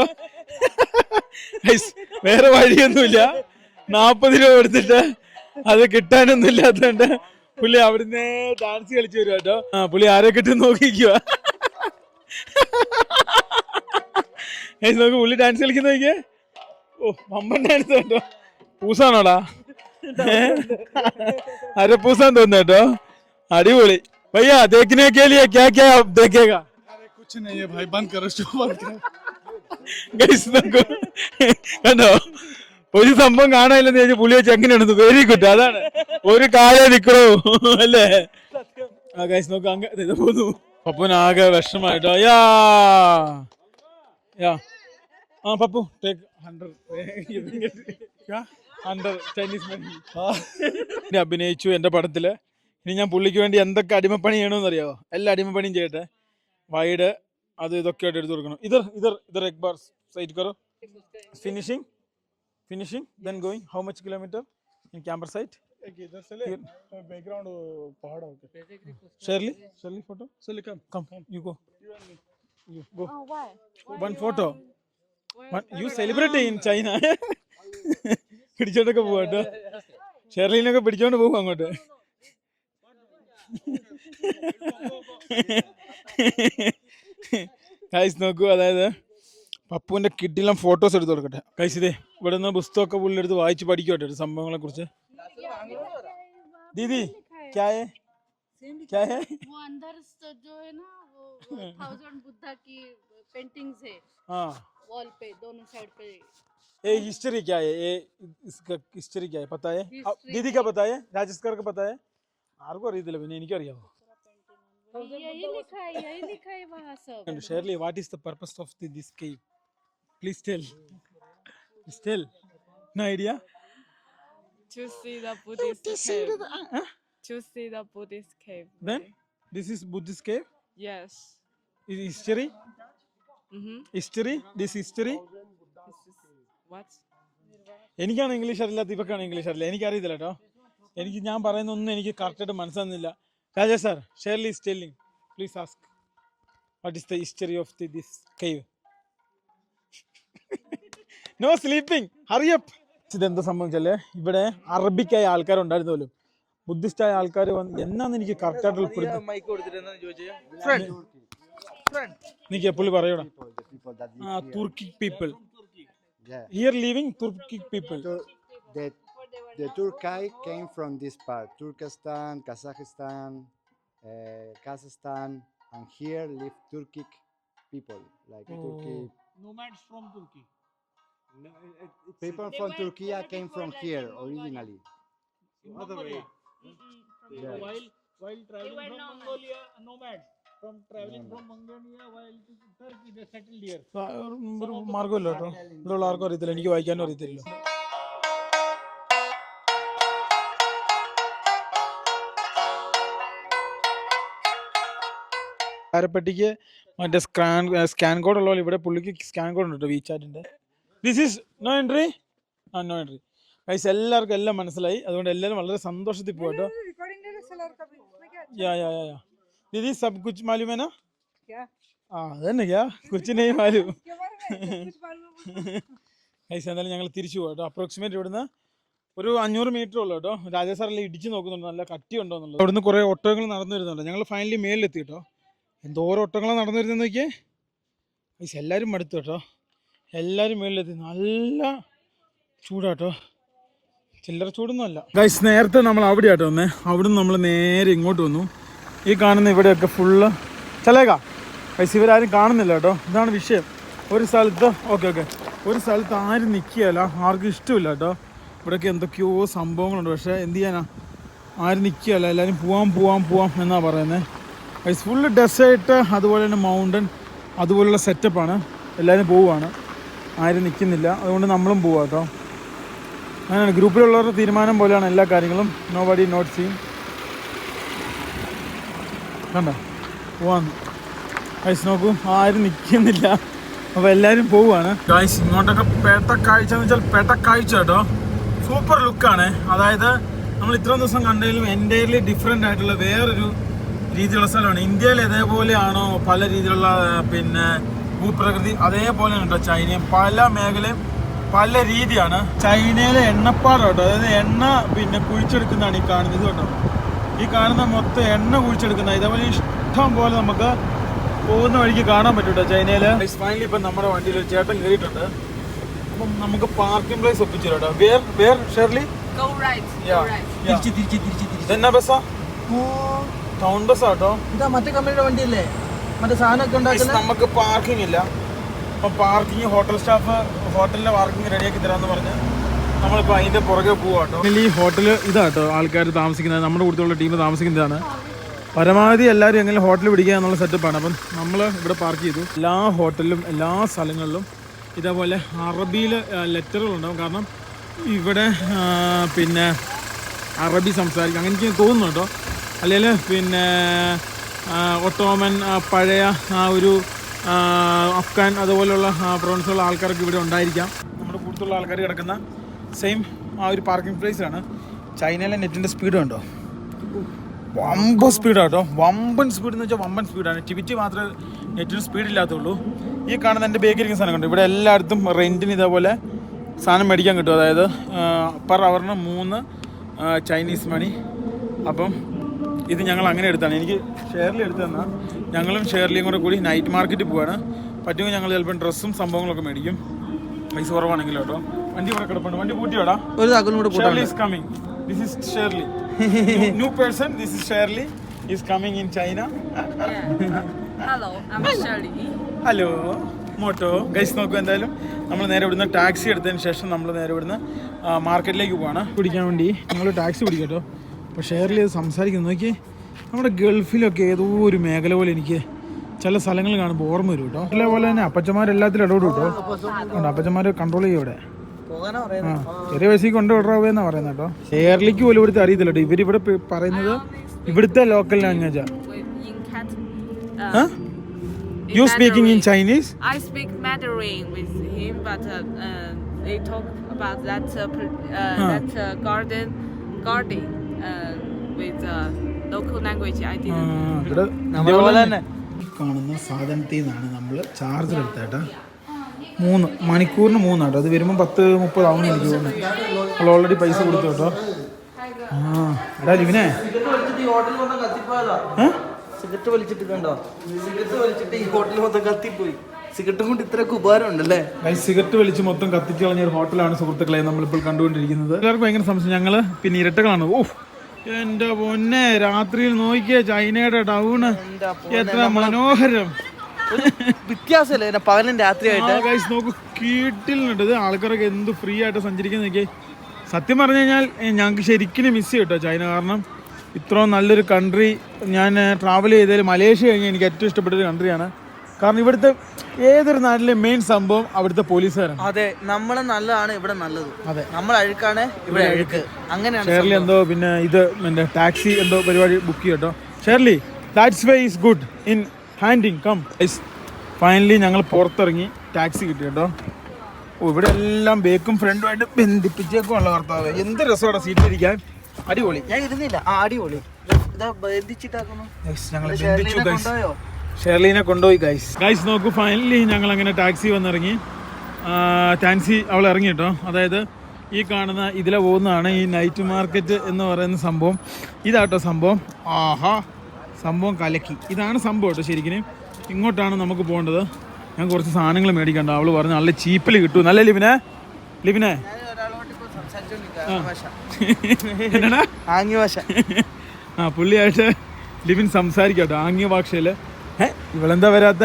വേറെ വഴിയൊന്നുമില്ല. 40 രൂപ കൊടുത്തിട്ട് അത് കിട്ടാനൊന്നും ഇല്ലാത്തതുകൊണ്ട് പുള്ളി അവിടുന്ന് ഡാൻസ് കളിച്ചു വരും കേട്ടോ. പുള്ളി ആരെ കിട്ടും നോക്കിക്കുക. നോക്ക് പുള്ളി ഡാൻസ് കളിക്കുന്ന നോക്കിയേ. ഓ പമ്പൻ ഡാൻസ് കേട്ടോ. പൂസാണോടാ, അരപ്പൂസാന്ന് തോന്നുന്നു കേട്ടോ. അടിപൊളി. भैया देखने के लिए क्या क्या आप देखेगा? अरे कुछ नहीं है भाई, बंद करो, शो बंद करो. കണ്ടോ, ഒരു സംഭവം കാണാനില്ലെന്ന് ചോദിച്ചാൽ പുള്ളി വെച്ച് എങ്ങനെയാണ്. Very good. അതാണ് ഒരു കാലേ നിക്കണോ അല്ലേ. ആ ഗൈസ് നോക്ക്, അങ്ങനെ പോന്നു. പപ്പുനാകെ വിഷമായിട്ടോ. പപ്പു ടേക്ക് 100 ചൈനീസ് മണി. അഭിനയിച്ചു എന്റെ പടത്തില്. ഇനി ഞാൻ പുള്ളിക്ക് വേണ്ടി എന്തൊക്കെ അടിമപ്പണി ചെയ്യണമെന്ന് അറിയാവോ? എല്ലാ അടിമപ്പണിയും ചെയ്യട്ടെ. വൈഡ് അത് ഇതൊക്കെ ആയിട്ട് എടുത്തു കൊടുക്കണം. ഇതർ എക് ബാർ സൈറ്റ് കറോ. finishing then going how much kilometer in camper site? इधर से ले बैकग्राउंड पहाड़ होके. Shirley photo. चल come you go. Oh, why? One photo. You celebrate in China. പിടിച്ചോണ്ടൊക്കെ പോവാട്ടോ. ഷെർലിനൊക്കെ പിടിച്ചോണ്ട് പോകും അങ്ങോട്ട്. ഗൈസ് നോക്കൂ, അതായത് പപ്പുവിന്റെ കിഡിലും ഫോട്ടോസ് എടുത്ത് കൊടുക്കട്ടെ. ഗൈസ് ഇതേ ഇവിടെ നിന്ന് പുസ്തകമൊക്കെ പുള്ളിയെടുത്ത് വായിച്ച് പഠിക്കട്ടെ സംഭവങ്ങളെ കുറിച്ച്. ദീദി ക്യാ ഹൈ? क्या है? वो अंदर जो है ना वो 1000 बुद्धा की पेंटिंग्स है हाँ वॉल पे दोनों साइड पे. ये हिस्ट्री क्या है? ये इसका हिस्ट्री क्या है पता है? दीदी का पता है? राजेश का पता है? ആർക്കും അറിയത്തില്ല, പിന്നെ എനിക്കറിയാമോ. यही लिखा है वहाँ सब. Shirley, what is the purpose of this cave? Please tell. No idea? To see the Buddhist cave. To see the Buddhist cave. Then this is Buddhist cave. Yes. Is history? History. This history. This is What? എനിക്കാണ് ഇംഗ്ലീഷ് അറിയില്ലാത്ത ഇവക്കാണ് ഇംഗ്ലീഷ് അറിയില്ല. എനിക്കറിയത്തില്ല കേട്ടോ. ഞാൻ പറയുന്നൊന്നും എനിക്ക് കറക്റ്റായിട്ട് മനസ്സിലാകുന്നില്ല. Rajesh sir, Shirley is telling. Please ask what is the history of this cave. No sleeping, hurry up. ഇതെന്താ സംഭവിച്ചാല് ഇവിടെ അറബിക്കായ ആൾക്കാരുണ്ടായിരുന്നു പോലും. ബുദ്ധിസ്റ്റായ ആൾക്കാർ വന്ന് എന്നാന്ന് എനിക്ക് കറക്റ്റായിട്ടുള്ള മൈക്ക് കൊടുത്തിട്ട് ചോദിച്ചു ഫ്രണ്ട് എനിക്ക് എപ്പോഴും പറയണം. Turkey people here living, Turkey people. The Turkai came from this part, Turkestan, Kazakhstan, Kazakhstan, and here live Turkic people, like Turkey. Nomads from Turkey. People from Turkey came from here originally. Other way. Yeah. While traveling from Mongolia, nomads from traveling from Mongolia while to Turkey, they settled here. ഒരു മാർഗമില്ല കേട്ടോ. ഇവിടെ ഉള്ള ആർക്കും അറിയത്തില്ല, എനിക്ക് വായിക്കാനും അറിയത്തില്ല. കാരപ്പട്ടിക്ക് മറ്റേ സ്കാൻ കോഡ് ഉള്ള പോലെ ഇവിടെ പുള്ളിക്ക് സ്കാൻ കോഡ് ഉണ്ട് വീചാറ്റിന്റെ. This is no entry. No entry. Guys എല്ലാവർക്കും എല്ലാം മനസ്സിലായി. അതുകൊണ്ട് എല്ലാവരും വളരെ സന്തോഷത്തിൽ പോകട്ടോ. ദീദി സബ് കുച്ച് മാലൂം ഹൈ നാ? അതന്നെ ക്യാ കുച്ച് നെയ് മാലൂം. ഗൈസ് എന്തായാലും ഞങ്ങൾ തിരിച്ചു പോകട്ടോ. അപ്രോക്സിമേറ്റ് ഇവിടുന്ന് ഒരു 500 മീറ്റർ ഉള്ളൂ കേട്ടോ. രാജേഷ് സാറെല്ലാം ഇടിച്ച് നോക്കുന്നുണ്ട് നല്ല കട്ടി ഉണ്ടോ എന്നുള്ളത്. അവിടുന്ന് കുറേ ഒട്ടകങ്ങൾ നടന്നു വരുന്നുണ്ട്. ഞങ്ങൾ ഫൈനലി മേളിലെത്തി കേട്ടോ. എന്തോരം ഒട്ടകങ്ങളാണ് നടന്നു വരുന്നത് നോക്കിയേ. ഗൈസ് എല്ലാവരും മടുത്തു കേട്ടോ. എല്ലാവരും മേളിലെത്തി. നല്ല ചൂടാട്ടോ, ചില്ലറ ചൂടൊന്നും അല്ല. ഗൈസ് നേരത്തെ നമ്മൾ അവിടെ ആട്ടോ വന്നേ. അവിടുന്ന് നമ്മൾ നേരെ ഇങ്ങോട്ട് വന്നു. ഈ കാണുന്ന ഇവിടെയൊക്കെ ഫുള്ള് ചലേക. ഗൈസ് ഇവരാരും കാണുന്നില്ല കേട്ടോ. ഇതാണ് വിഷയം. ഒരു സ്ഥലത്ത് ഓക്കെ ഒരു സ്ഥലത്ത് ആരും നിൽക്കുകയല്ല, ആർക്കും ഇഷ്ടമില്ല കേട്ടോ. ഇവിടെയൊക്കെ എന്തൊക്കെയോ സംഭവങ്ങളുണ്ട്. പക്ഷേ എന്ത് ചെയ്യാനാ, ആരും നിൽക്കുകയല്ല, എല്ലാവരും പോവാം എന്നാണ് പറയുന്നത്. ഗൈസ് ഫുള്ള് ഡെസേർട്ട്, അതുപോലെ തന്നെ മൗണ്ടൻ, അതുപോലുള്ള സെറ്റപ്പാണ്. എല്ലാവരും പോവുകയാണ്, ആരും നിൽക്കുന്നില്ല. അതുകൊണ്ട് നമ്മളും പോവാം കേട്ടോ. അങ്ങനെയാണ് ഗ്രൂപ്പിലുള്ളവരുടെ തീരുമാനം പോലെയാണ് എല്ലാ കാര്യങ്ങളും. Nobody not seen. കണ്ടോ പോവാന്ന്. ഗൈസ് നോക്കൂ, ആരും നിൽക്കുന്നില്ല. അപ്പോൾ എല്ലാവരും പോവുകയാണ്. ഗൈസ് ഇങ്ങോട്ടൊക്കെ പേട്ട കാഴ്ച എന്ന് വെച്ചാൽ പേട്ട കാഴ്ച കേട്ടോ. സൂപ്പർ ലുക്കാണ്. അതായത് നമ്മൾ ഇത്രയും ദിവസം കണ്ടതിലും എൻ്റയർലി ഡിഫറെൻ്റ് ആയിട്ടുള്ള വേറൊരു രീതിയിലുള്ള സ്ഥലമാണ്. ഇന്ത്യയിൽ ഇതേപോലെയാണോ പല രീതിയിലുള്ള പിന്നെ ഭൂപ്രകൃതി, അതേപോലെയാണ് കേട്ടോ ചൈനയും. പല മേഖലയും പല രീതിയാണ്. ചൈനയിലെ എണ്ണപ്പാടം കേട്ടോ. അതായത് എണ്ണ പിന്നെ കുഴിച്ചെടുക്കുന്നതാണ് ഈ കാണുന്നത്. ഇത് കേട്ടോ, ഈ കാണുന്ന മൊത്തം എണ്ണ കുഴിച്ചെടുക്കുന്ന. ഇതേപോലെ ഇഷ്ടം പോലെ നമുക്ക് പോകുന്ന വഴിക്ക് കാണാൻ പറ്റും കേട്ടോ ചൈനയിൽ. ഫൈനലി ഇപ്പം നമ്മുടെ വണ്ടിയിൽ ഒരു ചേട്ടൻ കയറിയിട്ടുണ്ട്. അപ്പം നമുക്ക് പാർക്കിംഗ് പ്ലേസ് ഒപ്പിച്ചു കേട്ടോ. Where Shirley Go right. ഇതെന്നാ ബസ്സാ? ടൗൺ ബസ്സാ കേട്ടോ. ഇതാ മറ്റേ കമ്പനിയുടെ വണ്ടിയല്ലേ, മറ്റേ സാധനമൊക്കെ ഉണ്ടാക്കുന്നത്. നമുക്ക് പാർക്കിംഗ് ഇല്ല. അപ്പം പാർക്കിംഗ് ഹോട്ടൽ സ്റ്റാഫ് ഹോട്ടലിലെ പാർക്കിംഗ് റെഡിയാക്കി തരാമെന്ന് പറഞ്ഞ് നമ്മളിപ്പോൾ അതിൻ്റെ പുറകെ പോവാം കേട്ടോ. ഈ ഹോട്ടൽ ഇതാട്ടോ ആൾക്കാർ താമസിക്കുന്നത്, നമ്മുടെ കൂടുതലുള്ള ടീം താമസിക്കുന്നതാണ്. പരമാവധി എല്ലാവരും എങ്ങനെ ഹോട്ടൽ പിടിക്കുക എന്നുള്ള സെറ്റപ്പാണ്. അപ്പം നമ്മൾ ഇവിടെ പാർക്ക് ചെയ്തു. എല്ലാ ഹോട്ടലിലും എല്ലാ സ്ഥലങ്ങളിലും ഇതേപോലെ അറബിയിൽ ലെറ്ററുകളുണ്ടാവും. കാരണം ഇവിടെ പിന്നെ അറബി സംസാരിക്കും, അങ്ങനെ എനിക്ക് തോന്നുന്നു കേട്ടോ. അല്ലെങ്കിൽ പിന്നെ ഒട്ടോമൻ പഴയ ഒരു അഫ്ഗാൻ അതുപോലുള്ള പ്രൊവിൻസുള്ള ആൾക്കാരൊക്കെ ഇവിടെ ഉണ്ടായിരിക്കാം. നമ്മുടെ കൂടുതലുള്ള ആൾക്കാർ കിടക്കുന്ന സെയിം ഒരു പാർക്കിംഗ് പ്ലേസിലാണ്. ചൈനയിലെ നെറ്റിൻ്റെ സ്പീഡ് കണ്ടോ, വമ്പൻ സ്പീഡാണ് കേട്ടോ. വമ്പൻ സ്പീഡ് എന്ന് വെച്ചാൽ വമ്പൻ സ്പീഡാണ്. ടിബറ്റ് മാത്രമേ നെറ്റിന് സ്പീഡില്ലാത്തുള്ളൂ. ഈ കാണുന്ന എൻ്റെ ബേക്കിരിക്കുന്ന സാധനം കണ്ടു. ഇവിടെ എല്ലായിടത്തും റെൻറ്റിന് ഇതേപോലെ സാധനം മേടിക്കാൻ കിട്ടും. അതായത് പെർ അവറിന് 3 ചൈനീസ് മണി. അപ്പം ഇത് ഞങ്ങൾ അങ്ങനെ എടുത്താണ്. എനിക്ക് ഷെയർലി എടുത്തു തന്നാൽ ഞങ്ങളും ഷെയർലിയും കൂടി നൈറ്റ് മാർക്കറ്റിൽ പോവാണ്. പറ്റുമെങ്കിൽ ഞങ്ങൾ ചിലപ്പോൾ ഡ്രസ്സും സംഭവങ്ങളൊക്കെ മേടിക്കും, പൈസ കുറവാണെങ്കിലും കേട്ടോ. വണ്ടി ഇവിടെ കിടപ്പുണ്ട്. വണ്ടി പൂട്ടിയോടാ. ഒരു താക്കോലും കൂടെ Shirley is coming. This is Shirley. New person. This is Shirley. Is coming in China. Hello, I'm Shirley. Hello Moto. Guys നോക്കൂ, എന്തായാലും നമ്മൾ നേരെ ഇവിടുന്ന് ടാക്സി എടുത്തതിന് ശേഷം നമ്മൾ നേരെ ഇവിടുന്ന് മാർക്കറ്റിലേക്ക് പോവാണ് പിടിക്കാൻ വേണ്ടി. ഞങ്ങൾ ടാക്സി പിടിക്കാം കേട്ടോ. അപ്പോൾ ഷെയർലി അത് സംസാരിക്കുന്നു നോക്കി. നമ്മുടെ ഗൾഫിലൊക്കെ ഏതോ ഒരു മേഖല പോലെ എനിക്ക് ചില സ്ഥലങ്ങൾ കാണുമ്പോൾ ഓർമ്മ വരും കേട്ടോ. അതേപോലെ തന്നെ അപ്പച്ചന്മാരെല്ലാത്തിലും ഇടപെടും കേട്ടോ. അപ്പച്ചന്മാർ കൺട്രോൾ ചെയ്യും ഇവിടെ. ചെറിയ പൈസക്ക് കൊണ്ടുവിടാവേ എന്നാ പറയുന്നത് കേട്ടോ. ഷെയർലിക്ക് പോലും ഇവിടുത്തെ അറിയത്തില്ല കേട്ടോ. ഇവരിവിടെ പറയുന്നത് ഇവിടുത്തെ local ലാംഗ്വേജാ. You speaking in Chinese? I speak Mandarin with him, but they talk about that garden with local language. I didn't. നമ്മളെ തന്നെ കാണുന്ന സാധനത്തിൽ നിന്നാണ് നമ്മൾ ചാർജർ എടുത്തേട്ടാ 3 മണിക്കൂറിന് 3 കേട്ടോ. അത് വരുമ്പോൾ 10-30 ആവുമെന്ന് എനിക്ക് തോന്നുന്നു. നമ്മൾ ഓൾറെഡി പൈസ കൊടുത്തു കേട്ടോ. ആ എടാ ലിവിനെ ഈ ഹോട്ടലിൽ മൊത്തം കത്തിപ്പോയതാ. സിഗരറ്റ് വലിച്ചിട്ട് കണ്ടോ? സിഗരറ്റ് വലിച്ചിട്ട് ഈ ഹോട്ടലിൽ മൊത്തം കത്തിപ്പോയി. സിഗരറ്റ് കൊണ്ട് ഇത്രയൊക്കെ ഉപകാരം ഉണ്ടല്ലേ? സിഗരറ്റ് വലിച്ച് മൊത്തം കത്തിച്ച് കളഞ്ഞ ഒരു ഹോട്ടലാണ് സുഹൃത്തുക്കളെ നമ്മളിപ്പോൾ കണ്ടുകൊണ്ടിരിക്കുന്നത്. എല്ലാവർക്കും ഭയങ്കര സംശയം. ഞങ്ങൾ പിന്നെ ഇരട്ടകളാണ്. ഓ എൻ്റെ പൊന്നെ, രാത്രിയിൽ നോക്കിയേ ചൈനയുടെ ടൗണ് എത്ര മനോഹരം. വ്യത്യാസമല്ലേ പകലും രാത്രിയായിട്ട്? ഗൈസ് നോക്കൂ, കീട്ടിലുണ്ട്. ഇത് ആൾക്കാരൊക്കെ എന്ത് ഫ്രീ ആയിട്ട് സഞ്ചരിക്കുന്ന നോക്കിയേ. സത്യം പറഞ്ഞു കഴിഞ്ഞാൽ ഞങ്ങൾക്ക് ശരിക്കും മിസ് ചെയ്യും കേട്ടോ ചൈന. കാരണം ഇത്രയും നല്ലൊരു കൺട്രി ഞാൻ ട്രാവൽ ചെയ്തതിൽ മലേഷ്യ കഴിഞ്ഞാൽ എനിക്ക് ഏറ്റവും ഇഷ്ടപ്പെട്ടൊരു കൺട്രിയാണ്. കാരണം ഇവിടുത്തെ ഏതൊരു നാട്ടിലെ മെയിൻ സംഭവം അവിടുത്തെ പോലീസുകാരാണ്. അതെ, നമ്മളെ നല്ലതാണ് ഇവിടെ നല്ലത്. അതെ, നമ്മൾ അഴുക്കാണ് ഇവിടെ അഴുക്ക്. അങ്ങനെയാണ്. ഷേർലി എന്തോ പിന്നെ ഇത് എൻ്റെ ടാക്സി എന്തോ പരിപാടി ബുക്ക് ചെയ്യും കേട്ടോ. Shirley that's way is good in handing come. Finally ഞങ്ങൾ പുറത്തിറങ്ങി ടാക്സി കിട്ടി കേട്ടോ. ഓ ഇവിടെ എല്ലാം ബേക്കും ഫ്രണ്ടുമായിട്ട് ബന്ധിപ്പിച്ചേക്കും ഉള്ള കർത്താവ്. എന്ത് രസമാണ് സീറ്റിലിരിക്കാൻ. അടിപൊളി. ഞാൻ ഇരുന്നില്ല. അടിപൊളി. ബന്ധിച്ചിട്ടാക്കുന്നു. ഞങ്ങൾ ബന്ധിച്ചു. ഷെർലീനെ കൊണ്ടുപോയി ഗൈസ് നോക്കൂ. ഫൈനലി ഞങ്ങൾ അങ്ങനെ ടാക്സി വന്നിറങ്ങി. ടാക്സി അവൾ ഇറങ്ങി കേട്ടോ. അതായത് ഈ കാണുന്ന ഇതിലെ പോകുന്നതാണ് ഈ നൈറ്റ് മാർക്കറ്റ് എന്ന് പറയുന്ന സംഭവം. ഇതാട്ടോ സംഭവം. ആഹാ, സംഭവം കലക്കി. ഇതാണ് സംഭവം കേട്ടോ. ശരിക്കും ഇങ്ങോട്ടാണ് നമുക്ക് പോകേണ്ടത്. ഞാൻ കുറച്ച് സാധനങ്ങൾ മേടിക്കണ്ട. അവൾ പറഞ്ഞു നല്ല ചീപ്പിൽ കിട്ടും. നല്ല ലിവിനെ എന്നാ ആംഗ്യ ഭാഷ. ആ പുള്ളിയായിട്ട് ലിവിൻ സംസാരിക്കട്ടോ ആംഗ്യ ഭാഷയിൽ. ഇവളെന്താ വരാത്ത?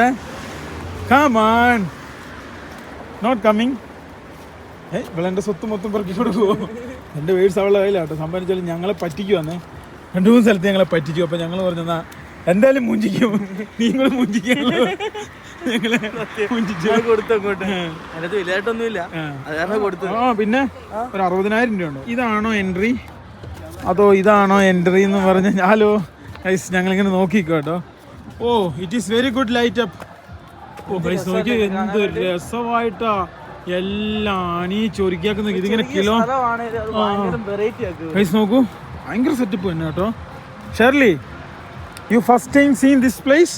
Come on, not coming. ഇവളെൻ്റെ സ്വത്ത് മൊത്തം പെറുക്കി കൊടുക്കുമോ? എൻ്റെ വേഴ്സ് അവളുടെ കയ്യിലാട്ടോ. സംബന്ധിച്ചാലും ഞങ്ങളെ പറ്റിക്കുവന്നേ. 2-3 സ്ഥലത്ത് ഞങ്ങളെ പറ്റിച്ചു. അപ്പോൾ ഞങ്ങൾ പറഞ്ഞാ എന്തായാലും മുഞ്ചിക്കും, നീങ്ങളും മുഞ്ചിക്കാമല്ലോ. ഞങ്ങളെ കൊടുത്തങ്ങോട്ട് അതിനകത്ത് വലുതായിട്ടൊന്നുമില്ല. പിന്നെ ഒരു 60,000 രൂപ ഉണ്ടോ. ഇതാണോ എൻട്രി അതോ ഇതാണോ എൻട്രി എന്ന് പറഞ്ഞ ഹലോ ഗൈസ് ഞങ്ങളിങ്ങനെ നോക്കിക്കോ കേട്ടോ. Oh it is very good light up. Oh guys നോക്കി എന്ത് രസമായിട്ടാ എല്ലാം അണി ചൊരുക്കിയാക്കുന്ന. ഇതിങ്ങനെ കിലോ ഗൈസ് നോക്കൂ, ഭയങ്കര സെറ്റപ്പ് തന്നെ കേട്ടോ. Shirley you first time seen this place?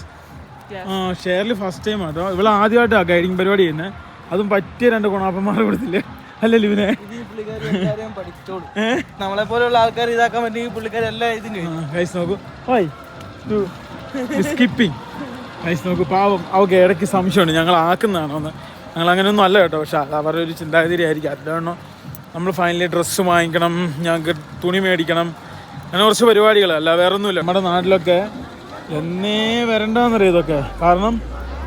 ആ ഷെർലി ഫസ്റ്റ് ടൈം ആട്ടോ. ഇവളെ ആദ്യമായിട്ടാണ് ഗൈഡിങ് പരിപാടി ചെയ്യുന്നത്. അതും പറ്റിയ 2 ഗുണാപ്പന്മാർ കൊടുത്തില്ല അല്ലേ ലിവിനെ? നമ്മളെ പോലെയുള്ള ആൾക്കാർ ഇതാക്കാൻ പറ്റുമെങ്കിൽ പുള്ളിക്കാരെല്ലാം ഇതിന് ഗൈസ് നോക്കൂ. സ്കിപ്പിംഗ് ഗൈസ് നോക്കൂ. പാവം അവൾക്ക് ഇടയ്ക്ക് സംശയമുണ്ട് ഞങ്ങൾ ആക്കുന്നതാണോ എന്ന്. ഞങ്ങൾ അങ്ങനെയൊന്നും അല്ല കേട്ടോ. പക്ഷെ അത് അവരുടെ ഒരു ചിന്താഗതി ആയിരിക്കും. അതുകൊണ്ടോ നമ്മൾ ഫൈനലി ഡ്രസ്സ് വാങ്ങിക്കണം, ഞങ്ങൾക്ക് തുണി മേടിക്കണം, അങ്ങനെ കുറച്ച് പരിപാടികളല്ല, വേറെ ഒന്നുമില്ല. നമ്മുടെ നാട്ടിലൊക്കെ എന്നേ വരണ്ടെന്നറിയാം ഇതൊക്കെ. കാരണം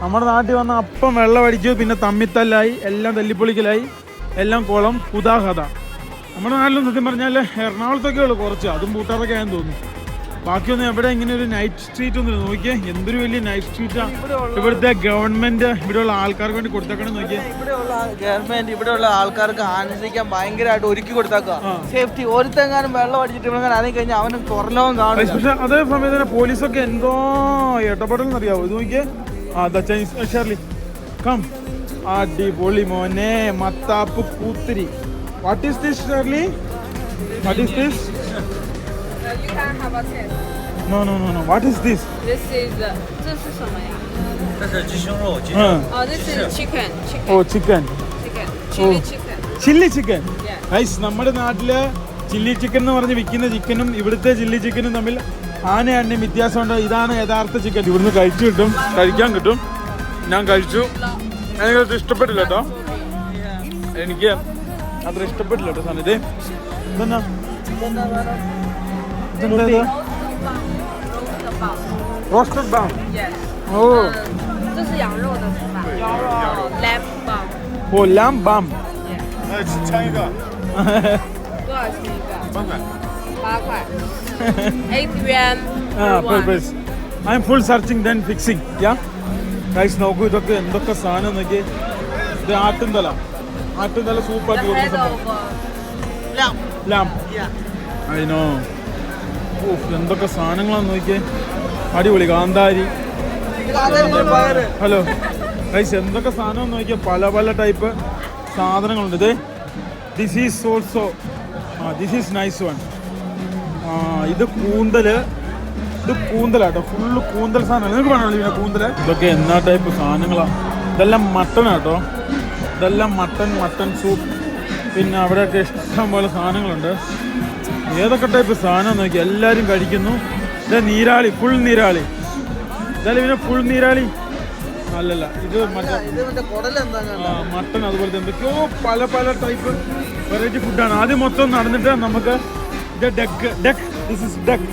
നമ്മുടെ നാട്ടിൽ വന്ന അപ്പം വെള്ളം അടിച്ചു, പിന്നെ തമ്മിത്തല്ലായി, എല്ലാം തല്ലിപ്പൊളിക്കലായി, എല്ലാം കുളം ഉദാഹത. നമ്മുടെ നാട്ടിലും സത്യം പറഞ്ഞാൽ എറണാകുളത്തൊക്കെ ഉള്ളു കുറച്ച്, അതും പൂട്ടാറൊക്കെ ആയെന്ന് തോന്നുന്നു. ബാക്കിയൊന്നും എവിടെ ഇങ്ങനെ ഒരു നൈറ്റ് സ്ട്രീറ്റ് ഒന്നും നോക്കിയേ. എന്തൊരു വലിയ നൈറ്റ് സ്ട്രീറ്റാണ്. ഇവിടുത്തെ ഗവൺമെന്റ് ഇവിടെയുള്ള ആൾക്കാർക്ക് വേണ്ടി കൊടുത്തേക്കണം നോക്കിയേ. ഗവൺമെന്റ് ഇവിടെയുള്ള ആൾക്കാർക്ക് ആനന്ദിക്കാൻ ഭയങ്കരമായിട്ട് ഒരുക്കി കൊടുത്താക്കുക. സേഫ്റ്റി ഒരുത്തെങ്ങാനും വെള്ളം അടിച്ചിട്ട് ഇറങ്ങി കഴിഞ്ഞാൽ അവനും പുറലോകം കാണും. പക്ഷെ അതേ സമയത്ത് തന്നെ പോലീസൊക്കെ എന്തോ ഇടപെടൽ അറിയാവോ. ഇത് നോക്കിയേ. Chinese Shirley come. അടിപൊളി മോനെ, മത്താപ്പ് കൂത്തിരി. What is this Shirley? What is this? You can have a taste. No. What is this? This is 这是什么呀？这是鸡胸肉，鸡胸。Oh, this is chicken. Oh, chicken. Chili chicken. Chilli chicken. Yeah. Guys നമ്മുടെ നാട്ടില് ചില്ലി ചിക്കൻ എന്ന് പറഞ്ഞ് വിൽക്കുന്ന ചിക്കനും ഇവിടുത്തെ ചില്ലി ചിക്കനും തമ്മിൽ ആനയാണ്ട് വ്യത്യാസമുണ്ട്. ഇതാണ് യഥാർത്ഥ ചിക്കൻ. ഇവിടുന്ന് കഴിക്കാൻ കിട്ടും. ഞാൻ കഴിച്ചു. എനിക്കത് ഇഷ്ടപ്പെട്ടില്ല കേട്ടോ. എനിക്ക് അത്ര ഇഷ്ടപ്പെട്ടില്ല കേട്ടോ സാധനം. ഇത് ഇതെന്നാ roasted bun. Yes. Oh. 这是羊肉的是吧？羊肉 lamb bun. Oh, lamb bun. 抢一个。多少钱一个？8块。8 yuan. Please. I'm full searching then fixing. Yeah. Guys, നോക്കൂ ഇതൊക്കെ എന്തൊക്കെ സാധനം നോക്കി. ഇത് ആട്ടുംതല സൂപ്പാക്കി കൊടുക്കുന്ന lamb. I know. എന്തൊക്കെ സാധനങ്ങളാന്ന് നോക്കിയേ. അടിപൊളി കാന്താരി. ഹലോ ഗൈസ് എന്തൊക്കെ സാധനം നോക്കിയാൽ പല ടൈപ്പ് സാധനങ്ങളുണ്ട്. ഇത് this is also this is nice one. ഇത് കൂന്തലാട്ടോ, ഫുള്ള് കൂന്തൽ സാധനങ്ങൾ. നിങ്ങൾക്ക് വേണമല്ലോ പിന്നെ കൂന്തൽ. ഇതൊക്കെ എന്നാ ടൈപ്പ് സാധനങ്ങളാണ്. ഇതെല്ലാം മട്ടനാട്ടോ, ഇതെല്ലാം മട്ടൻ സൂപ്പ്. പിന്നെ അവിടെയൊക്കെ ഇഷ്ടം പോലെ സാധനങ്ങളുണ്ട്. ഏതൊക്കെ ടൈപ്പ് സാധനം നോക്കി എല്ലാവരും കഴിക്കുന്നു. ഇത് നീരാളി, ഫുൾ നീരാളി. ഇതായാലും പിന്നെ ഫുൾ നീരാളി അല്ലല്ല, ഇത് മറ്റേ മട്ടൺ. അതുപോലത്തെ എന്തൊക്കെയോ പല ടൈപ്പ് വെറൈറ്റി ഫുഡാണ്. ആദ്യം മൊത്തം നടന്നിട്ട് നമുക്ക് ഇത് this is duck.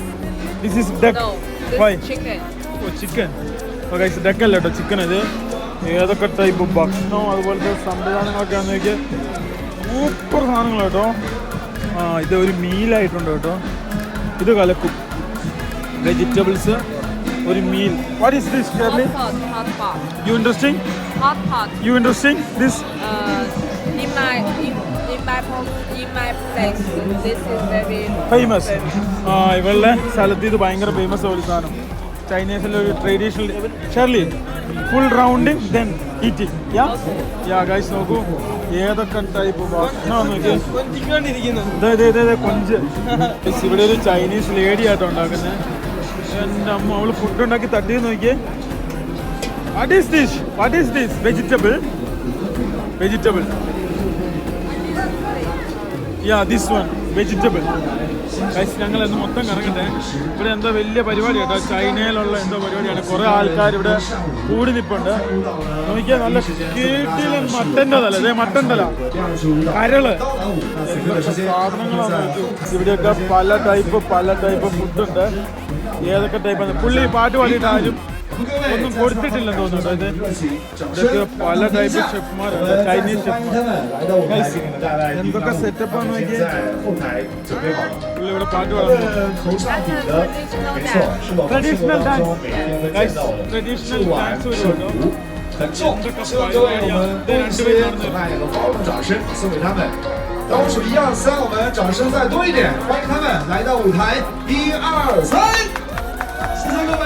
Chicken duck അല്ല കേട്ടോ, ചിക്കൻ. ഇത് ഏതൊക്കെ ടൈപ്പ് ഭക്ഷണവും അതുപോലത്തെ സംവിധാനങ്ങളൊക്കെ ആണെന്ന് സൂപ്പർ സാധനങ്ങൾ കേട്ടോ. ഇത് ഒരു മീലായിട്ടുണ്ട് കേട്ടോ. ഇത് കലക്കും വെജിറ്റബിൾസ് ഒരു meal. What is this Shirley? Hot pot. You interesting? Hot pot. You interesting? This? In my place, this is very famous. ഇവളുടെ സ്ഥലത്ത് ഇത് ഭയങ്കര ഫേമസ് ഒരു സാധനം. ചൈനീസിലെ ഒരു traditional. Shirley, full rounding then eating. Yeah guys, നോക്കൂ ഏതൊക്കെ ടൈപ്പ് ഭക്ഷണം നോക്കി. കൊഞ്ച്. ഇവിടെ ഒരു ചൈനീസ് ലേഡി ആയിട്ടോ ഉണ്ടാക്കുന്നത്. എൻ്റെ അമ്മ, അവള് ഫുഡ് ഉണ്ടാക്കി തട്ടി നോക്കിയേ. What is this vegetable. This one vegetable. ഞങ്ങൾ ഇന്ന് മൊത്തം കറങ്ങട്ടെ. ഇവിടെ എന്തോ വലിയ പരിപാടി കേട്ടോ, ചൈനയിലുള്ള എന്തോ പരിപാടിയാണ്. കുറേ ആൾക്കാർ ഇവിടെ കൂടി നിൽപ്പുണ്ട്. നോക്കിയാൽ നല്ല കീട്ടിലും മട്ടൻ്റെ തല. ഇതേ മട്ടൻ തല, കരള്, സാധനങ്ങളാണ്. ഇവിടെയൊക്കെ പല ടൈപ്പ് ഫുഡുണ്ട്. ഏതൊക്കെ ടൈപ്പാണ്. പുള്ളി പാട്ട് പാടിയിട്ട് ആരും ഒന്നും കൊടുത്തിട്ടില്ലെന്ന് തോന്നുന്നുണ്ടോ. ഇതൊക്കെ പല ടൈപ്പ് ഷെഫ്മാരാണ്, ചൈനീസ് ഷെഫ്മാർ. എന്തൊക്കെ സെറ്റപ്പാന്ന് നോക്കിയാൽ പുള്ളി ഇവിടെ പാട്ട് പാടുന്നു. ട്രഡീഷണൽ ഡാൻസ് വരുന്നുണ്ടോ. 很重，希望各位我们多一些可爱和高冷掌声送给他们。倒数1、2、3，我们掌声再多一点，欢迎他们来到舞台。1、2、3，谢谢各位。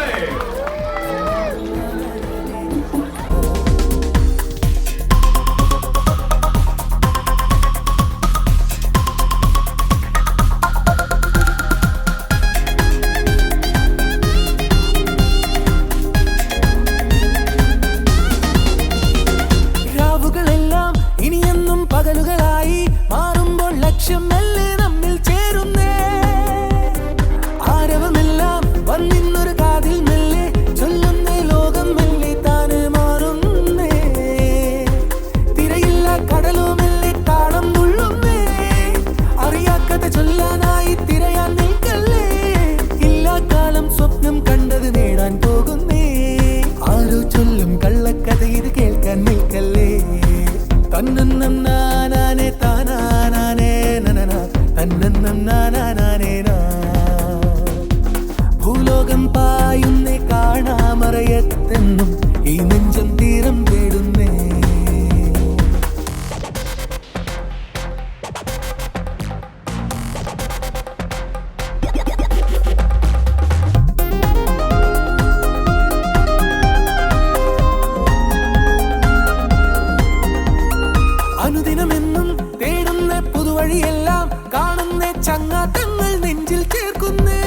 ഭൂലോകം പായുന്നേ കാണാമറയത്തെന്നും ഈ നെഞ്ചം തീരം തേടുന്നേ. അനുദിനമെന്നും തേടുന്ന പുതുവഴിയെല്ലാം കാണുന്ന ചങ്ങാത്തങ്ങൾ നെഞ്ചിൽ ചേർക്കുന്നേ.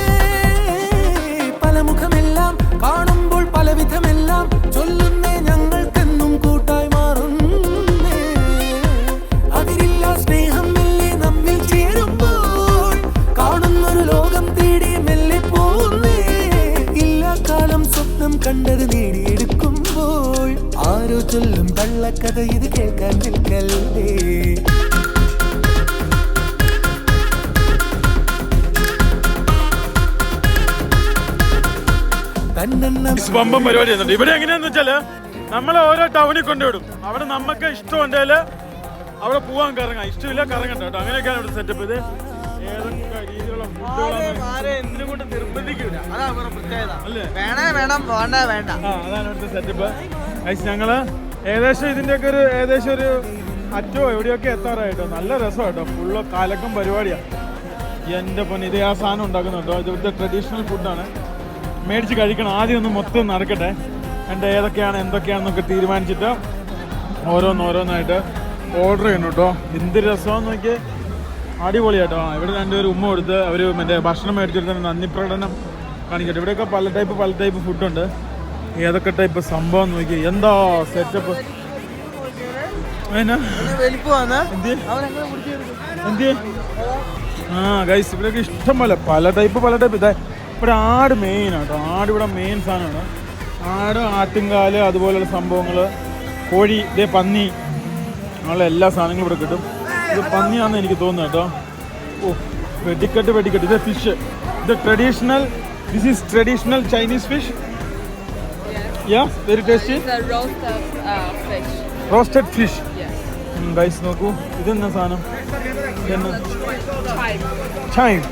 പല മുഖമെല്ലാം കാണുമ്പോൾ പലവിധമെല്ലാം ചൊല്ലുന്നേ, ഞങ്ങൾക്കെന്നും കൂട്ടായി മാറുന്നേ. അതിരില്ല സ്നേഹം മെല്ലെ നമ്മിൽ ചേരുമ്പോൾ കാണുന്നൊരു ലോകം തേടി മെല്ലെ പോകുന്നേ. ഇല്ലാ കാലം സ്വപ്നം കണ്ടത് നേടിയെടുക്കുമ്പോൾ ആരോ ചൊല്ലും കള്ളക്കഥ ഇത് കേൾക്കാൻ നിൽക്കല്ലേ. ബമ്പം പരിപാടി ചെയ്യുന്നുണ്ട് ഇവിടെ. എങ്ങനെയാന്ന് വെച്ചാല് നമ്മളെ ഓരോ ടൗണിൽ കൊണ്ടുവിടും. അവിടെ നമുക്ക് ഇഷ്ടമുണ്ടെങ്കിൽ അവിടെ പോവാൻ കറങ്ങാം, ഇഷ്ടമില്ല കറങ്ങണ്ട കേട്ടോ. അങ്ങനെയൊക്കെയാണ് ഇവിടെ സെറ്റപ്പ്. ഇത് ഏതൊക്കെ രീതിയിലുള്ള എന്തിനും കൊണ്ട് നിർബന്ധിക്കൂല, അതാണ് ഇവരുടെ പ്രത്യേകത. അല്ലേ? വേണം വേണ്ട. അതാണ് ഇവിടുത്തെ സെറ്റപ്പ്. ഞങ്ങള് ഏകദേശം ഇതിന്റെയൊക്കെ ഒരു അറ്റോ എവിടെയൊക്കെ എത്താറായിട്ടോ. നല്ല രസം കേട്ടോ, ഫുള്ള് കാലക്കം പരിപാടിയാണ്. എൻ്റെ പൊന്ന്, ഇത് ആ സാധനം ഉണ്ടാക്കുന്നുണ്ടോ. ഇത് ഇവിടുത്തെ ട്രഡീഷണൽ ഫുഡാണ്. മേടിച്ച് കഴിക്കണം. ആദ്യം ഒന്ന് മൊത്തം നടക്കട്ടെ. എൻ്റെ ഏതൊക്കെയാണ് എന്തൊക്കെയാണെന്നൊക്കെ തീരുമാനിച്ചിട്ട് ഓരോന്നായിട്ട് ഓർഡർ ചെയ്യണം കേട്ടോ. എന്ത് രസമാണെന്ന് നോക്കിയേ, അടിപൊളിയാട്ടോ. ഇവിടെ രണ്ടുപേരും ഉമ്മ കൊടുത്ത് അവർ മറ്റേ ഭക്ഷണം മേടിച്ചെടുത്ത നന്ദി പ്രകടനം കാണിക്കട്ടെ. ഇവിടെയൊക്കെ പല ടൈപ്പ് ഫുഡുണ്ട്. ഏതൊക്കെ ടൈപ്പ് സംഭവം നോക്കി, എന്താ സെറ്റപ്പ്. ആ ഗൈസ്, ഇവിടെയൊക്കെ ഇഷ്ടം പോലെ പല ടൈപ്പ് ഇതാ. ഇവിടെ ആട് മെയിനാട്ടോ. ആട് ഇവിടെ മെയിൻ സാധനമാണ്. ആട്, ആട്ടുംകാല്, അതുപോലെയുള്ള സംഭവങ്ങൾ, കോഴി, ഇതേ പന്നി, അങ്ങനെയുള്ള എല്ലാ സാധനങ്ങളും ഇവിടെ കിട്ടും. ഇത് പന്നിയാണെന്ന് എനിക്ക് തോന്നുന്നു കേട്ടോ. ഓ, വെടിക്കെട്ട്. ഇത് ഫിഷ്. ഇത് this is traditional Chinese fish. Yeah, very tasty. It's a roasted fish. Roasted fish. Yes. Guys, നോക്കൂ, ഇതെന്നാ സാധനം? Chime. Chime.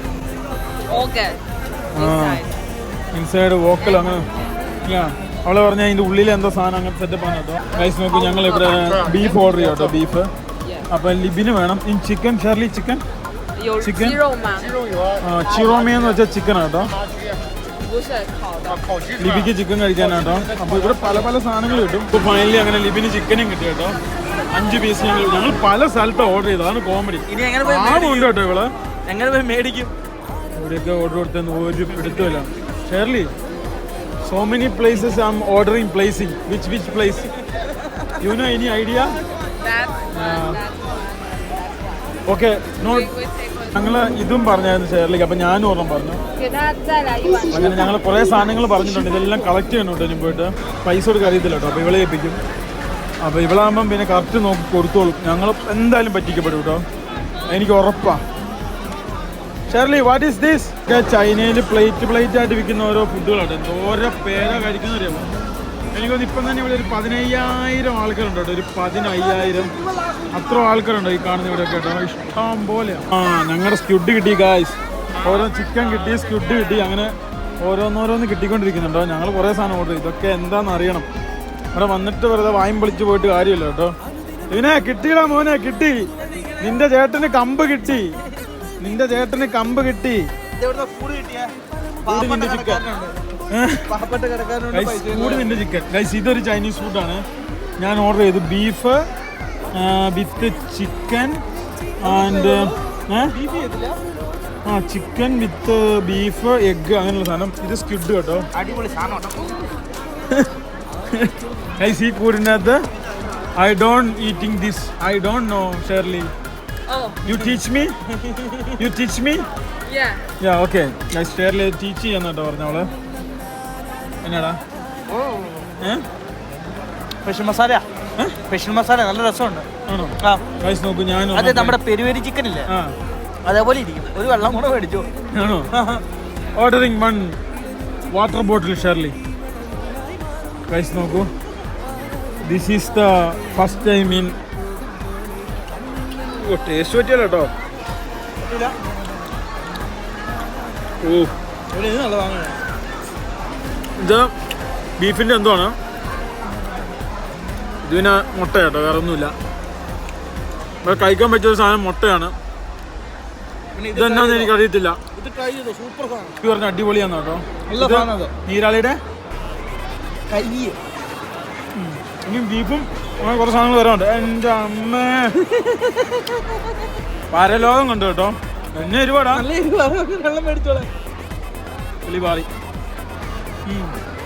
Organ. Inside vocal അങ്ങനെ. അവളെ പറഞ്ഞാൽ അതിൻ്റെ ഉള്ളിൽ എന്തോ സാധനം അങ്ങനെ സെറ്റപ്പ് ആണ് കേട്ടോ. ഗൈസ് നോക്കൂ, ഞങ്ങൾ ഇവിടെ ബീഫ് ഓർഡർ ചെയ്യാം കേട്ടോ. ബീഫ്. അപ്പം ലിബിന് വേണം. In chicken, Shirley chicken. Chicken ചിറോമ എന്ന് വെച്ചാൽ ചിക്കൻ കേട്ടോ. ലിബിക്ക് ചിക്കൻ കഴിക്കാനാട്ടോ. അപ്പോൾ ഇവിടെ പല സാധനങ്ങൾ കിട്ടും. ഇപ്പോൾ ഫൈനലി അങ്ങനെ ലിബിന് ചിക്കനും കിട്ടി കേട്ടോ. 5 പീസ് ഞങ്ങൾ പല സ്ഥലത്ത് ഓർഡർ ചെയ്തു. അതാണ് കോമഡി. ആമുണ്ട് കേട്ടോ ഇവള്. എങ്ങനെ പോയി മേടിക്കും? ഇവിടെയൊക്കെ ഓർഡർ കൊടുത്തെന്ന് ഒരു പിടുത്തമില്ല. Shirley, so many places I'm ordering placing. Which place? You know any idea? Okay, no. ഞങ്ങൾ ഇതും പറഞ്ഞായിരുന്നു ഷെയറിലേക്ക്. അപ്പം ഞാനും ഒരെണ്ണം പറഞ്ഞു. അങ്ങനെ ഞങ്ങൾ കുറേ സാധനങ്ങൾ പറഞ്ഞിട്ടുണ്ട്. ഇതെല്ലാം കളക്ട് ചെയ്യണം കേട്ടോ. ഇനി പോയിട്ട് പൈസ കൊടുക്കാൻ അറിയത്തില്ല കേട്ടോ. അപ്പോൾ ഇവളെ ഏൽപ്പിക്കും. അപ്പോൾ ഇവളാകുമ്പം പിന്നെ കറക്റ്റ് നോക്കി കൊടുത്തോളും. ഞങ്ങൾ എന്തായാലും പറ്റിക്കപ്പെടും കേട്ടോ, എനിക്ക് ഉറപ്പാണ്. Shirley, what is this? ചൈനയിൽ പ്ലേറ്റ് ആയിട്ട് വിൽക്കുന്ന ഓരോ ഫുഡുകളാണ്. ഓരോ പേരാ കഴിക്കുന്നറിയാമോ? എനിക്കൊന്ന് ഇപ്പം തന്നെ ഇവിടെ ഒരു 15,000 ആൾക്കാരുണ്ട് കേട്ടോ. ഒരു 15,000 അത്ര ആൾക്കാരുണ്ടോ ഈ കാണുന്ന ഇവിടെ കേട്ടോ. ഇഷ്ടം പോലെ. ഞങ്ങളുടെ സ്ക്യുഡ് കിട്ടി ഗായ്സ്. ഓരോ ചിക്കൻ കിട്ടി, സ്ക്യുഡ് കിട്ടി, അങ്ങനെ ഓരോന്നോരോന്ന് കിട്ടിക്കൊണ്ടിരിക്കുന്നുണ്ടോ. ഞങ്ങൾ കുറേ സാധനം ഓർഡർ ചെയ്തു. ഇതൊക്കെ എന്താണെന്ന് അറിയണം. ഇവിടെ വന്നിട്ട് വെറുതെ വായും പൊളിച്ച് പോയിട്ട് കാര്യമില്ല കേട്ടോ. ഇവനെ കിട്ടിയില്ല മോനെ, കിട്ടി. നിന്റെ ചേട്ടന് കമ്പ് കിട്ടി. നിന്റെ ചിക്കൻ. ഗൈസ്, ഇതൊരു ചൈനീസ് ഫുഡാണ്. ഞാൻ ഓർഡർ ചെയ്തു beef with chicken and chicken with beef, egg, അങ്ങനെയുള്ള സാധനം. ഇത് സ്ക്വിഡ് കേട്ടോ. അടിപൊളി സാധനം. ഗൈസ്, ഈ കൂടിനകത്ത് I don't eating this. I don't know, Shirley. Oh. You teach me? You teach me? Yeah. Yeah, okay. Guys, Shirley teach ചെയ്യാന്നാട്ടോ പറഞ്ഞവള്. എന്നാടാ? സ്പെഷ്യൽ മസാല നല്ല രസമുണ്ട്. ആണോ? ഗൈസ് നോക്കൂ, ഞാൻ അതെ, നമ്മുടെ പെരുവേരി ചിക്കൻ ഇല്ലേ, അതേപോലെ ഇരിക്കും. ഒരു വെള്ളം കൂടെ മേടിച്ചു. ആണോ? Ordering 1 water bottle Shirley. Guys നോക്കൂ, this is the first time in. Taste പറ്റിയല്ലോ കേട്ടോ. ഓ, ഇത് ബീഫിൻ്റെ എന്തോ ആണ്. ഇത് പിന്നെ മുട്ട കേട്ടോ, വേറെ ഒന്നുമില്ല. ഇവിടെ കഴിക്കാൻ പറ്റിയൊരു സാധനം മുട്ടയാണ്. ഇതെന്നാന്ന് എനിക്കറിയത്തില്ല. ഇത് പറഞ്ഞ അടിപൊളിയാന്ന് കേട്ടോ. നീരാളിയുടെ ഇനിയും ബീഫും അങ്ങനെ കുറേ സാധനങ്ങൾ വരാറുണ്ട്. എൻ്റെ അമ്മേ, പരലോകം കണ്ടു കേട്ടോ. എന്നെ ഒരുപാടാ വെള്ളം മേടിച്ചോളെ. പാറി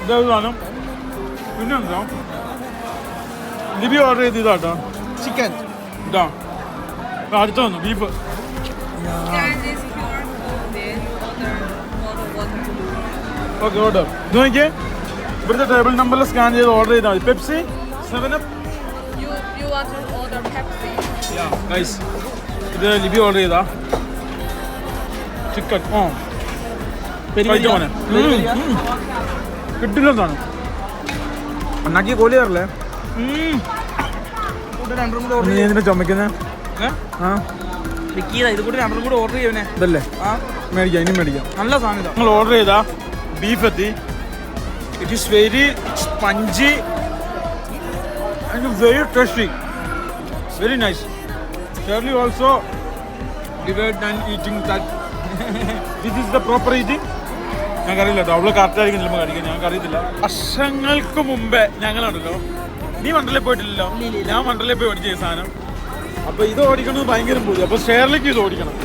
ഇതൊരു സാധനം. പിന്നെ എന്താ ലിബി ഓർഡർ ചെയ്ത് ഇതാട്ടോ, ചിക്കൻ. ഇതാ അടുത്ത വന്നു ബീഫ്. Okay, order. ഇത് നോക്കിയേ, ഇവിടുത്തെ ടേബിൾ നമ്പറിൽ സ്കാൻ ചെയ്ത് ഓർഡർ ചെയ്താൽ മതി. Pepsi, 7up. You want to order Pepsi? Yeah, guys. ഇത് ലിബി ഓർഡർ ചെയ്താ ചിക്കൻ. കിട്ടില്ലെന്നാണ് ഉണ്ടാക്കി കോലിയാറല്ലേ. നീ എന്തിനാ ചുമക്കുന്നത്? ഇത് കൂടി 2 കൂടെ ഓർഡർ ചെയ്യുന്നേ. ഇതല്ലേ മേടിക്കാം, ഇനി മേടിക്കാം. നല്ല സാധനം. നിങ്ങൾ ഓർഡർ ചെയ്താ ബീഫ് എത്തി. It is very spongy and very tasty, very nice. Shirley also divide and eating that. This is the proper eating. ഞങ്ങൾക്കറിയില്ല കേട്ടോ, അവള് കറക്റ്റായിരിക്കും ചിലപ്പോൾ കഴിക്കാൻ, ഞങ്ങൾക്കറിയത്തില്ല. വർഷങ്ങൾക്ക് മുമ്പേ ഞങ്ങളുണ്ടല്ലോ, നീ വണ്ടർലയിൽ പോയിട്ടില്ലല്ലോ, ഞാൻ വണ്ടർലയിൽ പോയി മേടിച്ച സാധനം. അപ്പോൾ ഇത് ഓടിക്കണമെന്ന് ഭയങ്കര പൂതി. അപ്പോൾ ഷെയറിലേക്ക് ഇത് ഓടിക്കണം.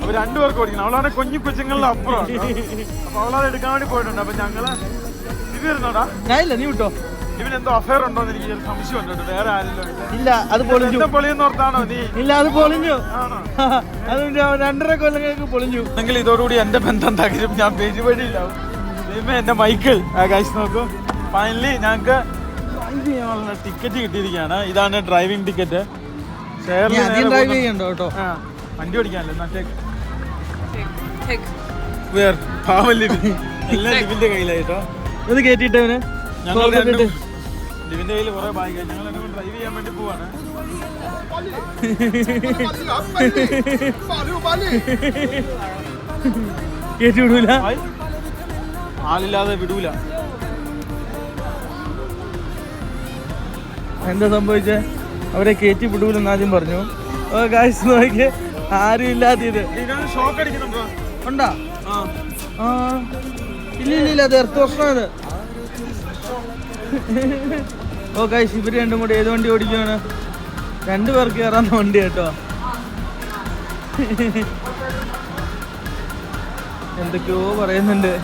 അപ്പോൾ രണ്ടുപേർക്ക് ഓടിക്കണം. അവളാണ് കുഞ്ഞു കൊച്ചുങ്ങളുടെ അപ്പുറമാണ്. അപ്പോൾ അവളത് എടുക്കാൻ വേണ്ടി പോയിട്ടുണ്ട്. അപ്പോൾ ഞങ്ങള് ഇത് വരുന്നോടാ, ഞാനില്ല, നീ വിട്ടോ. ഇവനെന്തോ അഫയർ ഉണ്ടോന്ന് എനിക്ക് ഒരു സംശയമുണ്ട്. വേറെ ആരെല്ലോ ഇല്ല, അത് പൊളിഞ്ഞു. പൊളിയെന്ന് ഓർത്താണോ നീ? ഇല്ല, അത് പൊളിഞ്ഞു. ആണോ? അത് 2.5 കൊല്ലങ്ങൾക്ക് പൊളിഞ്ഞു. എങ്കിൽ ഇതോടുകൂടി എന്റെ ബന്ധം തകരും. ഞാൻ പേജ് വഴിയില്ലാവും. ദൈവമേ, എന്റെ മൈക്കിൾ കാശ് നോക്കൂ. ഫൈനലി ഞങ്ങൾക്ക് ടിക്കറ്റ് കിട്ടിയിരിക്കുകയാണ്. ഇതാണ് ഡ്രൈവിംഗ് ടിക്കറ്റ്. ഡ്രൈവ് ചെയ്യണ്ടോ കേട്ടോ? വണ്ടി ഓടിക്കാനല്ലേ? പാവം ലിവിൻ, എല്ലാം ലിവിന്റെ കയ്യിലായിട്ടോ. ഇത് കേട്ടിട്ടവന് ഞങ്ങൾ ലിവിന്റെ കയ്യിൽ കുറെ ബാഗ്. ഞങ്ങൾ ഡ്രൈവ് ചെയ്യാൻ വേണ്ടി പോവാണ്. കേട്ടി വിടൂല, ആളില്ലാതെ വിടൂല. എന്താ സംഭവിച്ചേ? അവരെ കയറ്റി വിടൂലെന്ന് ആദ്യം പറഞ്ഞു. ഗായ്സ് നോക്കിയേ, ആരും ഇല്ലാത്തത് ഷോക്ക് അടിക്കുന്നുണ്ടോ? ഉണ്ടാ? ആ, ഇല്ല, അത് എർത്ത് പ്രശ്നമാണ്. ഓ ഗായ്സ്, ഇവര് രണ്ടും കൂടി ഏത് വണ്ടി ഓടിക്കുകയാണ്? 2 പേർക്ക് കയറാന്ന വണ്ടി കേട്ടോ. എന്തൊക്കെയോ പറയുന്നുണ്ട്.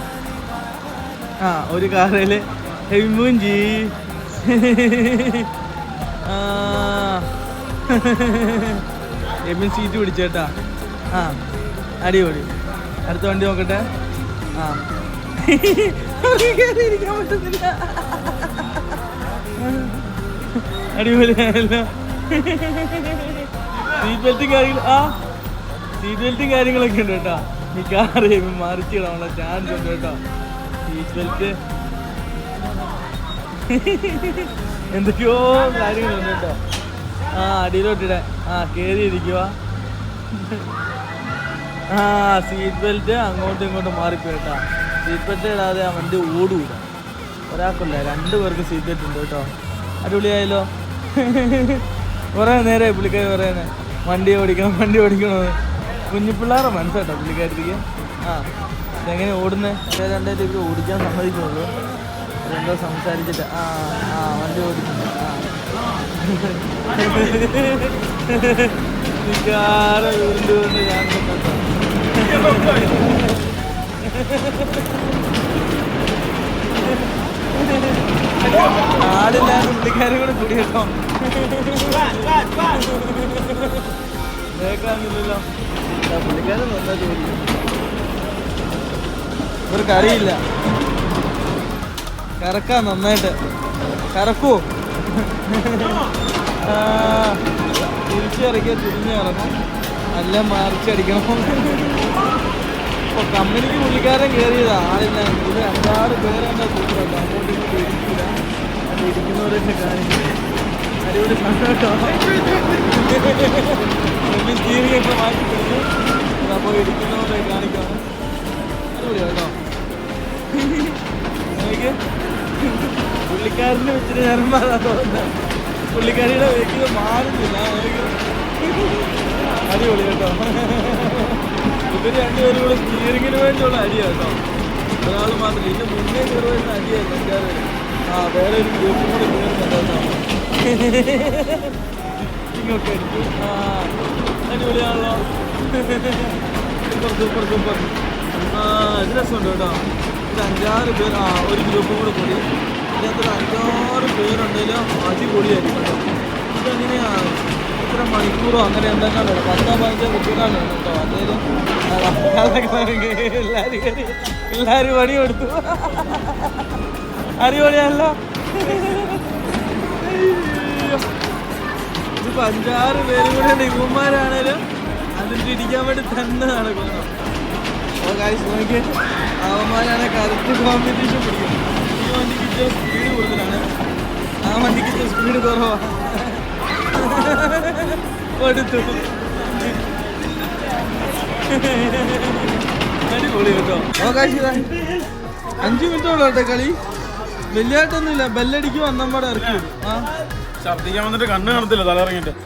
ആ, ഒരു കാറില് ഹെവിമൂഞ്ചി. എമ്മിൻ സീറ്റ് പിടിച്ചേട്ടാ. ആ, അടിപൊളി. അടുത്ത വണ്ടി നോക്കട്ടെ. ആ, ഇരിക്കാൻ പറ്റുന്നില്ല. അടിപൊളിയായല്ലോ. സീറ്റ് ബെൽറ്റും കാര്യങ്ങളൊക്കെ ഉണ്ട് കേട്ടോ. ഈ കാറ് മറിച്ചിടാനുള്ള ചാൻസ് ഉണ്ട് കേട്ടോ. സീറ്റ് ബെൽറ്റ് എന്തൊക്കെയോ കാര്യങ്ങളുണ്ട് കേട്ടോ. ആ, അടിയിലോട്ടിടെ. ആ, കയറിയിരിക്കുക. ആ, സീറ്റ് ബെൽറ്റ് അങ്ങോട്ടും ഇങ്ങോട്ടും മാറിപ്പോയി കേട്ടോ. സീറ്റ് ബെൽറ്റ് ഇടാതെ ആ വണ്ടി ഓടൂല. ഒരാൾക്കല്ല, 2 പേർക്ക് സീറ്റ് ബെൽറ്റ് ഉണ്ട് കേട്ടോ. അടിപൊളിയായല്ലോ. കുറേ നേരമായി പുള്ളിക്കാരി പറയുന്നത് വണ്ടി ഓടിക്കണമെന്ന്. കുഞ്ഞിപ്പിള്ളേരെ മനസ്സാട്ടോ പുള്ളിക്കാരിക്ക്. ആ, ഇതെങ്ങനെ ഓടുന്നത്? 2 ഇവർ ഓടിക്കാൻ സമ്മതിക്കുള്ളൂ. അതെന്തോ സംസാരിച്ചിട്ട് വണ്ടി ഓടിക്കുന്നു. ഉരുണ്ടുകൊണ്ട് ഞാൻ ആടില്ലാതെ പുള്ളിക്കാരും കൂടെ കൂടി കേട്ടോ. കേൾക്കാന്നില്ലല്ലോ. പുള്ളിക്കാരൻ വന്നാ ജോലി ഇവർക്ക് അറിയില്ല. കറക്കാം, നന്നായിട്ട് കറക്കൂ. തിരിച്ചിറക്കിയ തിരിഞ്ഞിറങ്ങും, അല്ല മറിച്ചടിക്കണം. അപ്പോൾ കമ്പനിക്ക് പുള്ളിക്കാരൻ കയറിയതാ. ആളില്ല. ഇത് 5-6 പേരെന്താ കൂടുതലുണ്ട്. അങ്ങോട്ടും ഇങ്ങോട്ടും ഇരിക്കില്ല. അത് ഇരിക്കുന്നവരൊക്കെ കാണിക്കും. അടിപൊളി കേട്ടോ. സ്റ്റീറിയൊക്കെ മാറ്റി പിടിച്ചു. അപ്പോൾ ഇരിക്കുന്നവരെ കാണിക്കണം. അടിപൊളി കേട്ടോ. പുള്ളിക്കാരനെ വെച്ചിട്ട് ഞാൻ തോന്നുന്നത് പുള്ളിക്കാരിയുടെ വെക്കിൽ മാറുന്നില്ല. അടിപൊളി കേട്ടോ. ഇവർ 2 പേരും കൂടെ സ്റ്റിയറിങ്ങിന് വേണ്ടിയുള്ള അടിയാണ് കേട്ടോ. ഒരാൾ മാത്രമല്ല, ഇതിൻ്റെ മുന്നേ കയറി വരുന്ന അടിയായിരുന്നു എല്ലാവരും. ആ, വേറെ ഒരു ഗ്രൂപ്പും കൂടെ കയറുന്നുണ്ട് കേട്ടോ. ഇങ്ങോട്ട് അടിച്ചു. ആ, അടിപൊളിയാണല്ലോ. സൂപ്പർ. ആ, ഇത് രസമുണ്ട് കേട്ടോ. ഇത് 5-6 പേർ. ആ, ഒരു ഗ്രൂപ്പും കൂടെ കൂടി ഇതിനകത്ത് 5-6 പേരുണ്ടെങ്കിലും അടിപൊളിയായിരിക്കും കേട്ടോ. ഇതെങ്ങനെയാണ് ഇത്ര മണിക്കൂറോ അങ്ങനെ എന്തെങ്കിലും 10-15 കുട്ടികളാണ് കേട്ടോ. അതേലും എല്ലാവരും പണിയെടുത്തു. അടിപൊളിയല്ലോ. ഇതിപ്പോൾ 5-6 പേരും കൂടെ ഉണ്ട്. ഇവന്മാരാണേലും അതിൻ്റെ ഇരിക്കാൻ വേണ്ടി തന്നെ നടക്കണം. അപ്പോൾ കാശ് നോക്കി അവന്മാരാണ് കറക്റ്റ് കോമ്പറ്റീഷൻ പിടിക്കും. ഈ വണ്ടിക്ക് ഇച്ചിരി സ്പീഡ് കൂടുതലാണ്, ആ വണ്ടിക്ക് ഇച്ചിരി സ്പീഡ് കുറവാണ്. കൊടുത്തു. അടിപൊളി കേട്ടോ. അവകാശം 5 മിനിറ്റോളം കേട്ടോ കളി. വലിയായിട്ടൊന്നുമില്ല. ബെല്ലടിക്കും അന്നമ്മടെ ഇറക്കി വിടും. ആ, ഛർദ്ദിക്കാൻ വന്നിട്ട് കണ്ണ് കാണത്തില്ല തലയിറങ്ങിയിട്ട്.